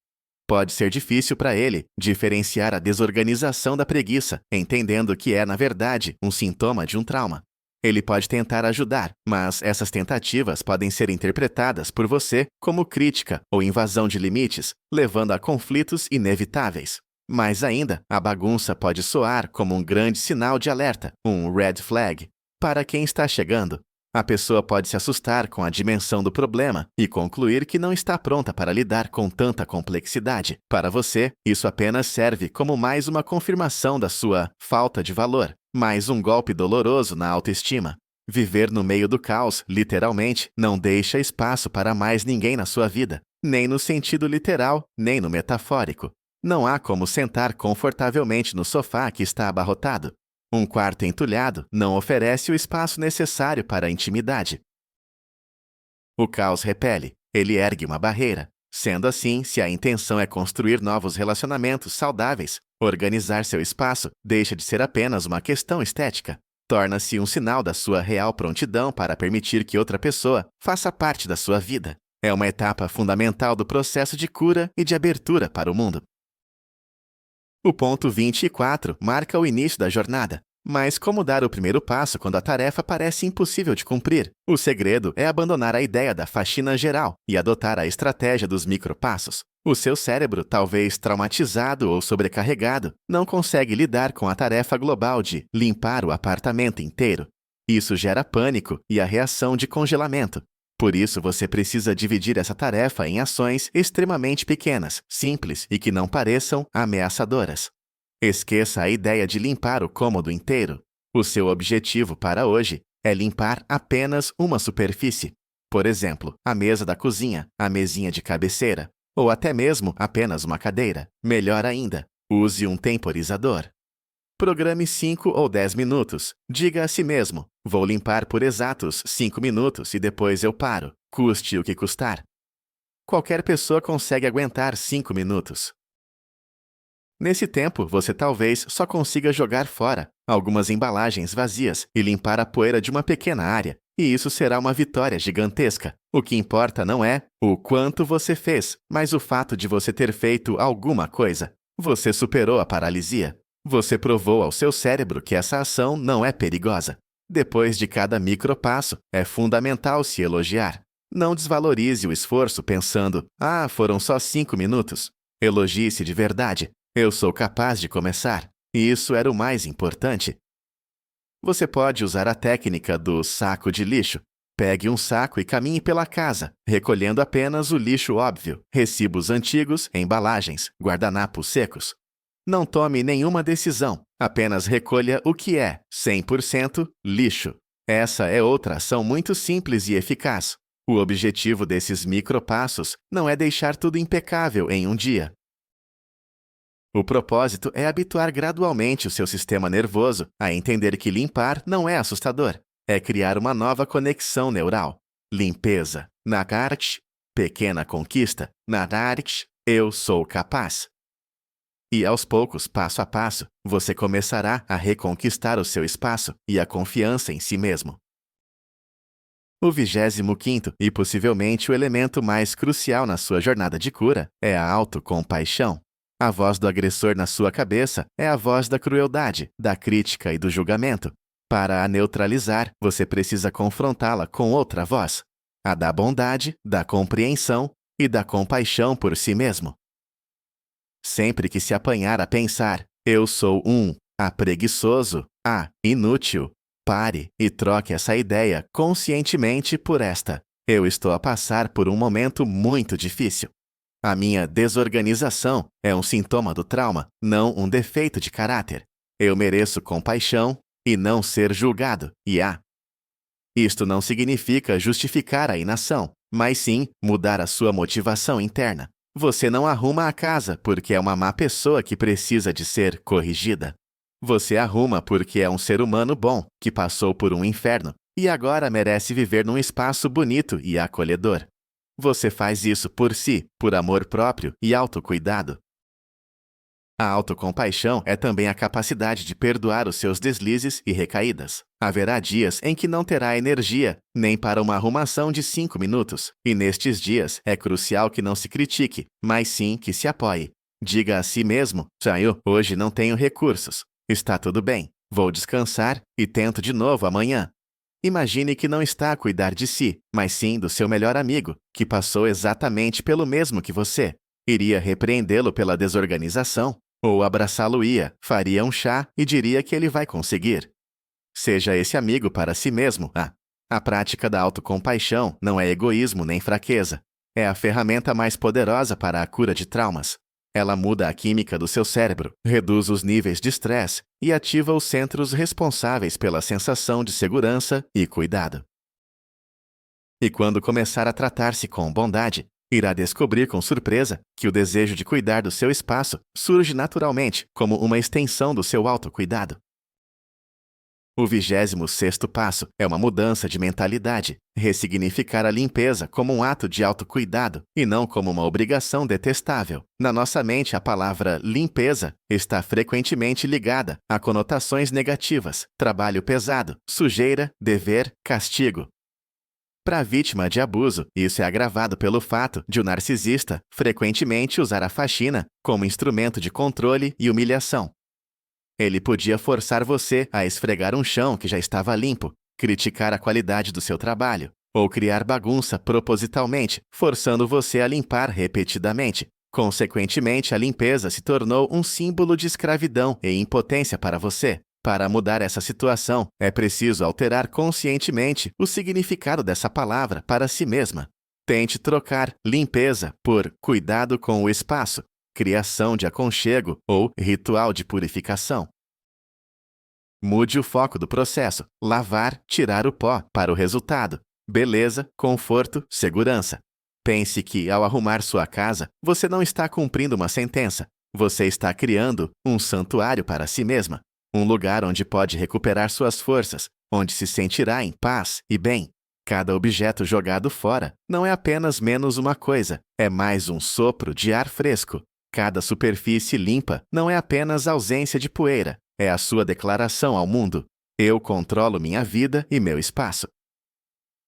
Pode ser difícil para ele diferenciar a desorganização da preguiça, entendendo que é, na verdade, um sintoma de um trauma. Ele pode tentar ajudar, mas essas tentativas podem ser interpretadas por você como crítica ou invasão de limites, levando a conflitos inevitáveis. Mais ainda, a bagunça pode soar como um grande sinal de alerta, um red flag, para quem está chegando. A pessoa pode se assustar com a dimensão do problema e concluir que não está pronta para lidar com tanta complexidade. Para você, isso apenas serve como mais uma confirmação da sua falta de valor, mais um golpe doloroso na autoestima. Viver no meio do caos, literalmente, não deixa espaço para mais ninguém na sua vida, nem no sentido literal, nem no metafórico. Não há como sentar confortavelmente no sofá que está abarrotado. Um quarto entulhado não oferece o espaço necessário para a intimidade. O caos repele, ele ergue uma barreira. Sendo assim, se a intenção é construir novos relacionamentos saudáveis, organizar seu espaço deixa de ser apenas uma questão estética. Torna-se um sinal da sua real prontidão para permitir que outra pessoa faça parte da sua vida. É uma etapa fundamental do processo de cura e de abertura para o mundo. O ponto 24 marca o início da jornada. Mas como dar o primeiro passo quando a tarefa parece impossível de cumprir? O segredo é abandonar a ideia da faxina geral e adotar a estratégia dos micropassos. O seu cérebro, talvez traumatizado ou sobrecarregado, não consegue lidar com a tarefa global de limpar o apartamento inteiro. Isso gera pânico e a reação de congelamento. Por isso, você precisa dividir essa tarefa em ações extremamente pequenas, simples e que não pareçam ameaçadoras. Esqueça a ideia de limpar o cômodo inteiro. O seu objetivo para hoje é limpar apenas uma superfície. Por exemplo, a mesa da cozinha, a mesinha de cabeceira, ou até mesmo apenas uma cadeira. Melhor ainda, use um temporizador. Programe 5 ou 10 minutos. Diga a si mesmo: vou limpar por exatos 5 minutos e depois eu paro, custe o que custar. Qualquer pessoa consegue aguentar 5 minutos. Nesse tempo, você talvez só consiga jogar fora algumas embalagens vazias e limpar a poeira de uma pequena área, e isso será uma vitória gigantesca. O que importa não é o quanto você fez, mas o fato de você ter feito alguma coisa. Você superou a paralisia. Você provou ao seu cérebro que essa ação não é perigosa. Depois de cada micropasso, é fundamental se elogiar. Não desvalorize o esforço pensando: foram só 5 minutos. Elogie-se de verdade. Eu sou capaz de começar. E isso era o mais importante. Você pode usar a técnica do saco de lixo. Pegue um saco e caminhe pela casa, recolhendo apenas o lixo óbvio, recibos antigos, embalagens, guardanapos secos. Não tome nenhuma decisão, apenas recolha o que é 100% lixo. Essa é outra ação muito simples e eficaz. O objetivo desses micropassos não é deixar tudo impecável em um dia. O propósito é habituar gradualmente o seu sistema nervoso a entender que limpar não é assustador. É criar uma nova conexão neural. Limpeza. Na arte, pequena conquista. Na arte, eu sou capaz. E aos poucos, passo a passo, você começará a reconquistar o seu espaço e a confiança em si mesmo. O 25º e possivelmente o elemento mais crucial na sua jornada de cura é a autocompaixão. A voz do agressor na sua cabeça é a voz da crueldade, da crítica e do julgamento. Para a neutralizar, você precisa confrontá-la com outra voz, a da bondade, da compreensão e da compaixão por si mesmo. Sempre que se apanhar a pensar: eu sou preguiçoso, inútil, pare e troque essa ideia conscientemente por esta: eu estou a passar por um momento muito difícil. A minha desorganização é um sintoma do trauma, não um defeito de caráter. Eu mereço compaixão e não ser julgado, Isto não significa justificar a inação, mas sim mudar a sua motivação interna. Você não arruma a casa porque é uma má pessoa que precisa de ser corrigida. Você arruma porque é um ser humano bom que passou por um inferno e agora merece viver num espaço bonito e acolhedor. Você faz isso por si, por amor próprio e autocuidado. A autocompaixão é também a capacidade de perdoar os seus deslizes e recaídas. Haverá dias em que não terá energia, nem para uma arrumação de 5 minutos, e nestes dias é crucial que não se critique, mas sim que se apoie. Diga a si mesmo: hoje não tenho recursos. Está tudo bem, vou descansar e tento de novo amanhã. Imagine que não está a cuidar de si, mas sim do seu melhor amigo, que passou exatamente pelo mesmo que você. Iria repreendê-lo pela desorganização? Ou abraçá-lo-ia, faria um chá e diria que ele vai conseguir? Seja esse amigo para si mesmo. A prática da autocompaixão não é egoísmo nem fraqueza. É a ferramenta mais poderosa para a cura de traumas. Ela muda a química do seu cérebro, reduz os níveis de estresse e ativa os centros responsáveis pela sensação de segurança e cuidado. E quando começar a tratar-se com bondade, irá descobrir com surpresa que o desejo de cuidar do seu espaço surge naturalmente como uma extensão do seu autocuidado. O 26º passo é uma mudança de mentalidade, ressignificar a limpeza como um ato de autocuidado e não como uma obrigação detestável. Na nossa mente, a palavra limpeza está frequentemente ligada a conotações negativas, trabalho pesado, sujeira, dever, castigo. Para a vítima de abuso, isso é agravado pelo fato de o narcisista frequentemente usar a faxina como instrumento de controle e humilhação. Ele podia forçar você a esfregar um chão que já estava limpo, criticar a qualidade do seu trabalho, ou criar bagunça propositalmente, forçando você a limpar repetidamente. Consequentemente, a limpeza se tornou um símbolo de escravidão e impotência para você. Para mudar essa situação, é preciso alterar conscientemente o significado dessa palavra para si mesma. Tente trocar limpeza por cuidado com o espaço, criação de aconchego ou ritual de purificação. Mude o foco do processo, lavar, tirar o pó, para o resultado, beleza, conforto, segurança. Pense que, ao arrumar sua casa, você não está cumprindo uma sentença, você está criando um santuário para si mesma, um lugar onde pode recuperar suas forças, onde se sentirá em paz e bem. Cada objeto jogado fora não é apenas menos uma coisa, é mais um sopro de ar fresco. Cada superfície limpa não é apenas ausência de poeira, é a sua declaração ao mundo. Eu controlo minha vida e meu espaço.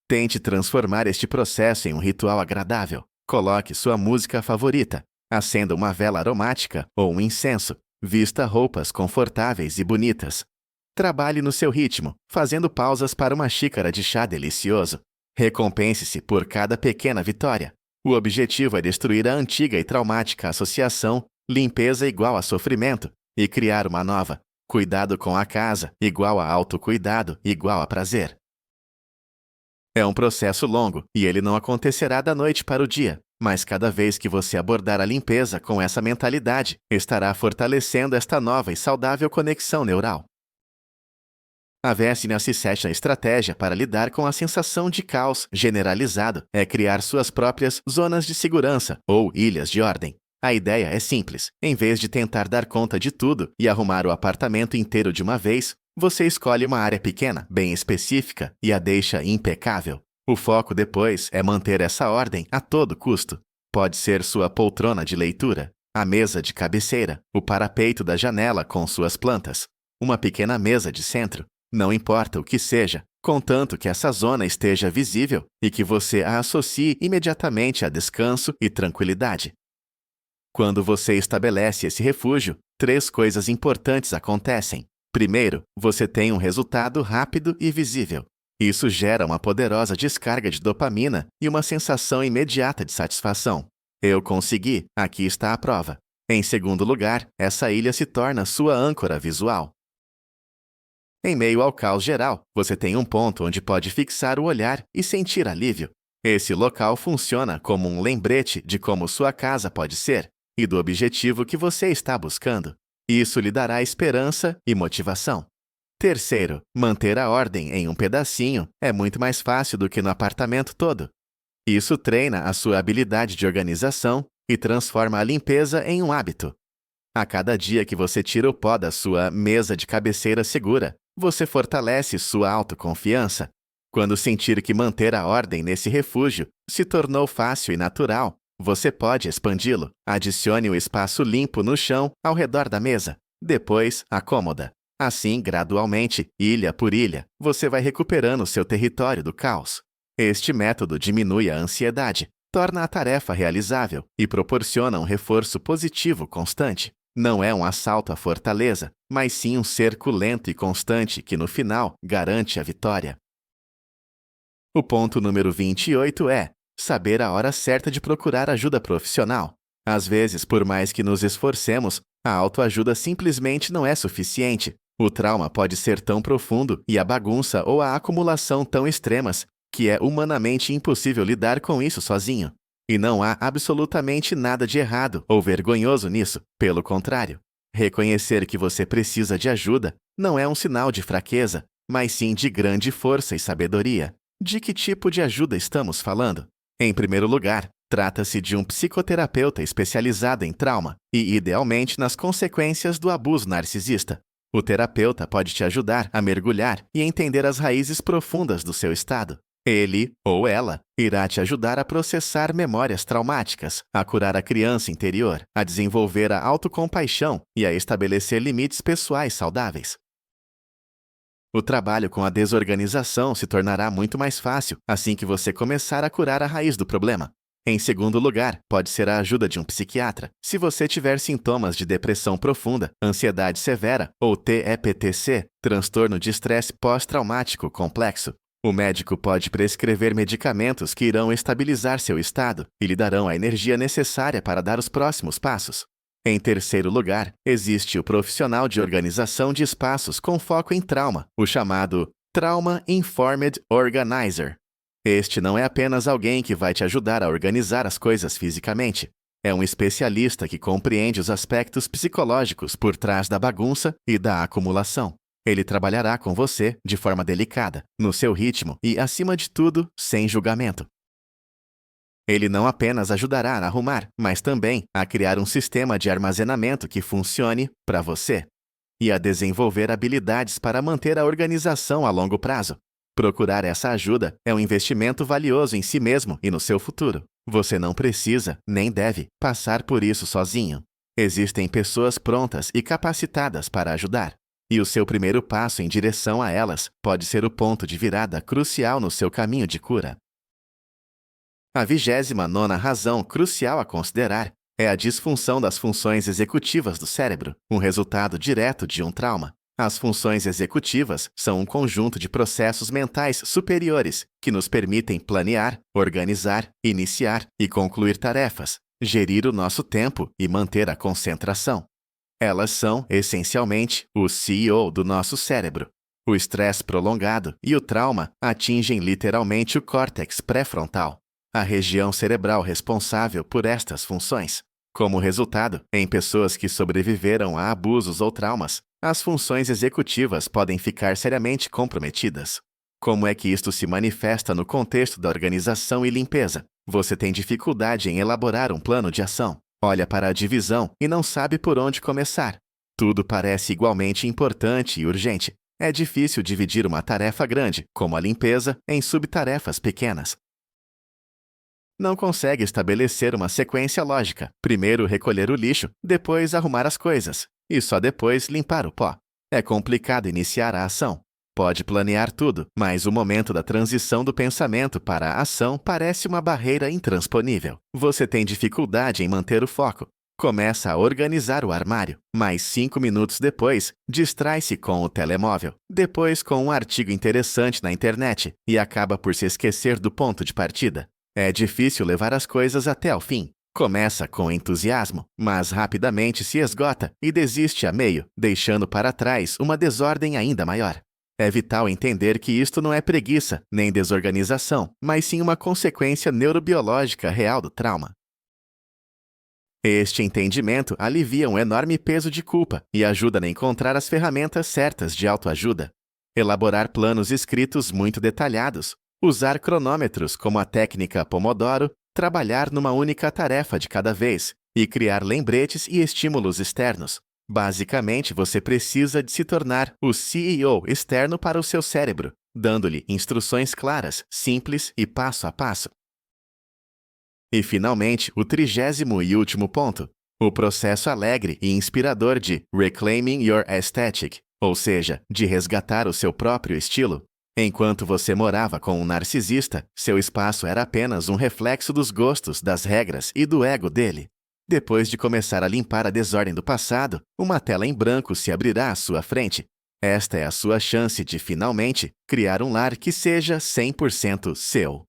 Tente transformar este processo em um ritual agradável. Coloque sua música favorita, acenda uma vela aromática ou um incenso, vista roupas confortáveis e bonitas. Trabalhe no seu ritmo, fazendo pausas para uma xícara de chá delicioso. Recompense-se por cada pequena vitória. O objetivo é destruir a antiga e traumática associação limpeza igual a sofrimento e criar uma nova. Cuidado com a casa igual a autocuidado igual a prazer. É um processo longo e ele não acontecerá da noite para o dia, mas cada vez que você abordar a limpeza com essa mentalidade, estará fortalecendo esta nova e saudável conexão neural. A VS-Narcissistic estratégia para lidar com a sensação de caos generalizado é criar suas próprias zonas de segurança ou ilhas de ordem. A ideia é simples. Em vez de tentar dar conta de tudo e arrumar o apartamento inteiro de uma vez, você escolhe uma área pequena, bem específica e a deixa impecável. O foco depois é manter essa ordem a todo custo. Pode ser sua poltrona de leitura, a mesa de cabeceira, o parapeito da janela com suas plantas, uma pequena mesa de centro. Não importa o que seja, contanto que essa zona esteja visível e que você a associe imediatamente a descanso e tranquilidade. Quando você estabelece esse refúgio, 3 coisas importantes acontecem. Primeiro, você tem um resultado rápido e visível. Isso gera uma poderosa descarga de dopamina e uma sensação imediata de satisfação. Eu consegui, aqui está a prova. Em segundo lugar, essa ilha se torna sua âncora visual. Em meio ao caos geral, você tem um ponto onde pode fixar o olhar e sentir alívio. Esse local funciona como um lembrete de como sua casa pode ser e do objetivo que você está buscando. Isso lhe dará esperança e motivação. Terceiro, manter a ordem em um pedacinho é muito mais fácil do que no apartamento todo. Isso treina a sua habilidade de organização e transforma a limpeza em um hábito. A cada dia que você tira o pó da sua mesa de cabeceira segura, você fortalece sua autoconfiança. Quando sentir que manter a ordem nesse refúgio se tornou fácil e natural, você pode expandi-lo. Adicione o espaço limpo no chão ao redor da mesa. Depois, a cômoda. Assim, gradualmente, ilha por ilha, você vai recuperando seu território do caos. Este método diminui a ansiedade, torna a tarefa realizável e proporciona um reforço positivo constante. Não é um assalto à fortaleza, mas sim um cerco lento e constante que, no final, garante a vitória. O ponto número 28 é saber a hora certa de procurar ajuda profissional. Às vezes, por mais que nos esforcemos, a autoajuda simplesmente não é suficiente. O trauma pode ser tão profundo e a bagunça ou a acumulação tão extremas que é humanamente impossível lidar com isso sozinho. E não há absolutamente nada de errado ou vergonhoso nisso, pelo contrário. Reconhecer que você precisa de ajuda não é um sinal de fraqueza, mas sim de grande força e sabedoria. De que tipo de ajuda estamos falando? Em primeiro lugar, trata-se de um psicoterapeuta especializado em trauma e, idealmente, nas consequências do abuso narcisista. O terapeuta pode te ajudar a mergulhar e entender as raízes profundas do seu estado. Ele, ou ela, irá te ajudar a processar memórias traumáticas, a curar a criança interior, a desenvolver a autocompaixão e a estabelecer limites pessoais saudáveis. O trabalho com a desorganização se tornará muito mais fácil assim que você começar a curar a raiz do problema. Em segundo lugar, pode ser a ajuda de um psiquiatra. Se você tiver sintomas de depressão profunda, ansiedade severa ou TEPTC, transtorno de estresse pós-traumático complexo, o médico pode prescrever medicamentos que irão estabilizar seu estado e lhe darão a energia necessária para dar os próximos passos. Em terceiro lugar, existe o profissional de organização de espaços com foco em trauma, o chamado Trauma Informed Organizer. Este não é apenas alguém que vai te ajudar a organizar as coisas fisicamente. É um especialista que compreende os aspectos psicológicos por trás da bagunça e da acumulação. Ele trabalhará com você de forma delicada, no seu ritmo e, acima de tudo, sem julgamento. Ele não apenas ajudará a arrumar, mas também a criar um sistema de armazenamento que funcione para você e a desenvolver habilidades para manter a organização a longo prazo. Procurar essa ajuda é um investimento valioso em si mesmo e no seu futuro. Você não precisa, nem deve, passar por isso sozinho. Existem pessoas prontas e capacitadas para ajudar. E o seu primeiro passo em direção a elas pode ser o ponto de virada crucial no seu caminho de cura. A 29ª razão crucial a considerar é a disfunção das funções executivas do cérebro, um resultado direto de um trauma. As funções executivas são um conjunto de processos mentais superiores que nos permitem planear, organizar, iniciar e concluir tarefas, gerir o nosso tempo e manter a concentração. Elas são, essencialmente, o CEO do nosso cérebro. O estresse prolongado e o trauma atingem literalmente o córtex pré-frontal, a região cerebral responsável por estas funções. Como resultado, em pessoas que sobreviveram a abusos ou traumas, as funções executivas podem ficar seriamente comprometidas. Como é que isto se manifesta no contexto da organização e limpeza? Você tem dificuldade em elaborar um plano de ação. Olha para a divisão e não sabe por onde começar. Tudo parece igualmente importante e urgente. É difícil dividir uma tarefa grande, como a limpeza, em subtarefas pequenas. Não consegue estabelecer uma sequência lógica. Primeiro recolher o lixo, depois arrumar as coisas, e só depois limpar o pó. É complicado iniciar a ação. Pode planear tudo, mas o momento da transição do pensamento para a ação parece uma barreira intransponível. Você tem dificuldade em manter o foco. Começa a organizar o armário, mas 5 minutos depois, distrai-se com o telemóvel, depois com um artigo interessante na internet e acaba por se esquecer do ponto de partida. É difícil levar as coisas até ao fim. Começa com entusiasmo, mas rapidamente se esgota e desiste a meio, deixando para trás uma desordem ainda maior. É vital entender que isto não é preguiça, nem desorganização, mas sim uma consequência neurobiológica real do trauma. Este entendimento alivia um enorme peso de culpa e ajuda a encontrar as ferramentas certas de autoajuda. Elaborar planos escritos muito detalhados, usar cronômetros como a técnica Pomodoro, trabalhar numa única tarefa de cada vez e criar lembretes e estímulos externos. Basicamente, você precisa de se tornar o CEO externo para o seu cérebro, dando-lhe instruções claras, simples e passo a passo. E, finalmente, o 30º e último ponto, o processo alegre e inspirador de Reclaiming Your Aesthetic, ou seja, de resgatar o seu próprio estilo. Enquanto você morava com um narcisista, seu espaço era apenas um reflexo dos gostos, das regras e do ego dele. Depois de começar a limpar a desordem do passado, uma tela em branco se abrirá à sua frente. Esta é a sua chance de, finalmente, criar um lar que seja 100% seu.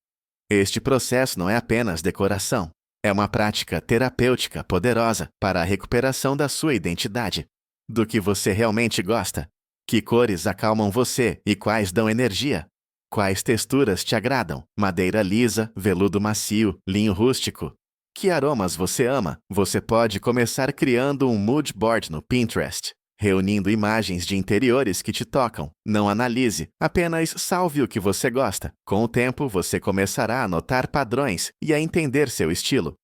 Este processo não é apenas decoração. É uma prática terapêutica poderosa para a recuperação da sua identidade. Do que você realmente gosta? Que cores acalmam você e quais dão energia? Quais texturas te agradam? Madeira lisa, veludo macio, linho rústico? Que aromas você ama? Você pode começar criando um mood board no Pinterest, reunindo imagens de interiores que te tocam. Não analise, apenas salve o que você gosta. Com o tempo, você começará a notar padrões e a entender seu estilo.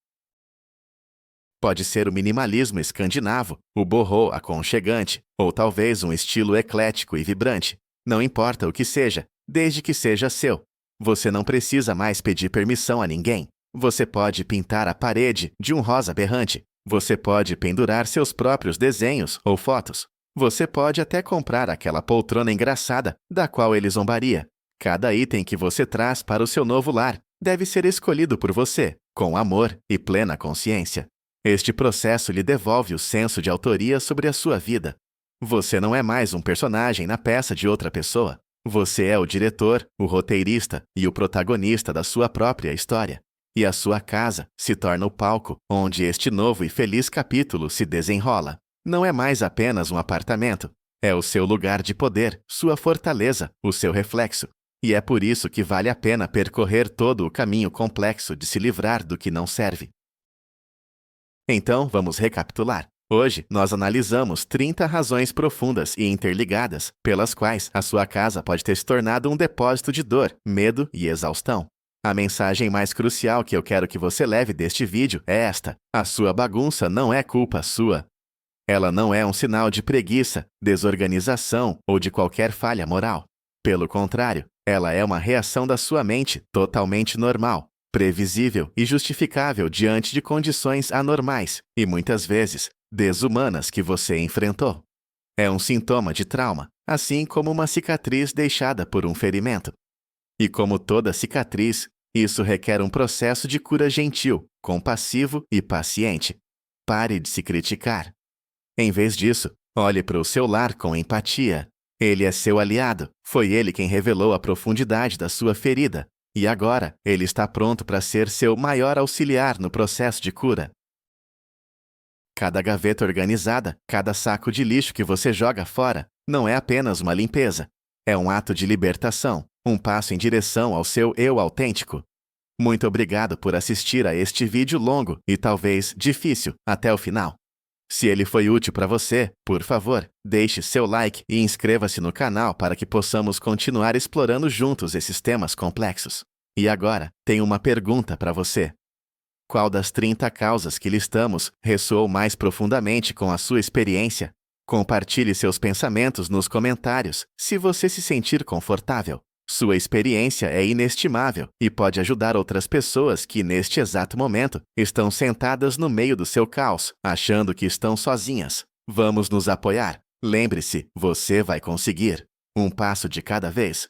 Pode ser o minimalismo escandinavo, o boho aconchegante, ou talvez um estilo eclético e vibrante. Não importa o que seja, desde que seja seu. Você não precisa mais pedir permissão a ninguém. Você pode pintar a parede de um rosa berrante. Você pode pendurar seus próprios desenhos ou fotos. Você pode até comprar aquela poltrona engraçada da qual ele zombaria. Cada item que você traz para o seu novo lar deve ser escolhido por você, com amor e plena consciência. Este processo lhe devolve o senso de autoria sobre a sua vida. Você não é mais um personagem na peça de outra pessoa. Você é o diretor, o roteirista e o protagonista da sua própria história. E a sua casa se torna o palco onde este novo e feliz capítulo se desenrola. Não é mais apenas um apartamento. É o seu lugar de poder, sua fortaleza, o seu reflexo. E é por isso que vale a pena percorrer todo o caminho complexo de se livrar do que não serve. Então, vamos recapitular. Hoje, nós analisamos 30 razões profundas e interligadas pelas quais a sua casa pode ter se tornado um depósito de dor, medo e exaustão. A mensagem mais crucial que eu quero que você leve deste vídeo é esta: a sua bagunça não é culpa sua. Ela não é um sinal de preguiça, desorganização ou de qualquer falha moral. Pelo contrário, ela é uma reação da sua mente totalmente normal, previsível e justificável diante de condições anormais e, muitas vezes, desumanas que você enfrentou. É um sintoma de trauma, assim como uma cicatriz deixada por um ferimento. E como toda cicatriz, isso requer um processo de cura gentil, compassivo e paciente. Pare de se criticar. Em vez disso, olhe para o seu lar com empatia. Ele é seu aliado, foi ele quem revelou a profundidade da sua ferida. E agora, ele está pronto para ser seu maior auxiliar no processo de cura. Cada gaveta organizada, cada saco de lixo que você joga fora, não é apenas uma limpeza. É um ato de libertação, um passo em direção ao seu eu autêntico. Muito obrigado por assistir a este vídeo longo e talvez difícil até o final. Se ele foi útil para você, por favor, deixe seu like e inscreva-se no canal para que possamos continuar explorando juntos esses temas complexos. E agora, tenho uma pergunta para você. Qual das 30 causas que listamos ressoou mais profundamente com a sua experiência? Compartilhe seus pensamentos nos comentários, se você se sentir confortável. Sua experiência é inestimável e pode ajudar outras pessoas que, neste exato momento, estão sentadas no meio do seu caos, achando que estão sozinhas. Vamos nos apoiar. Lembre-se, você vai conseguir. Um passo de cada vez.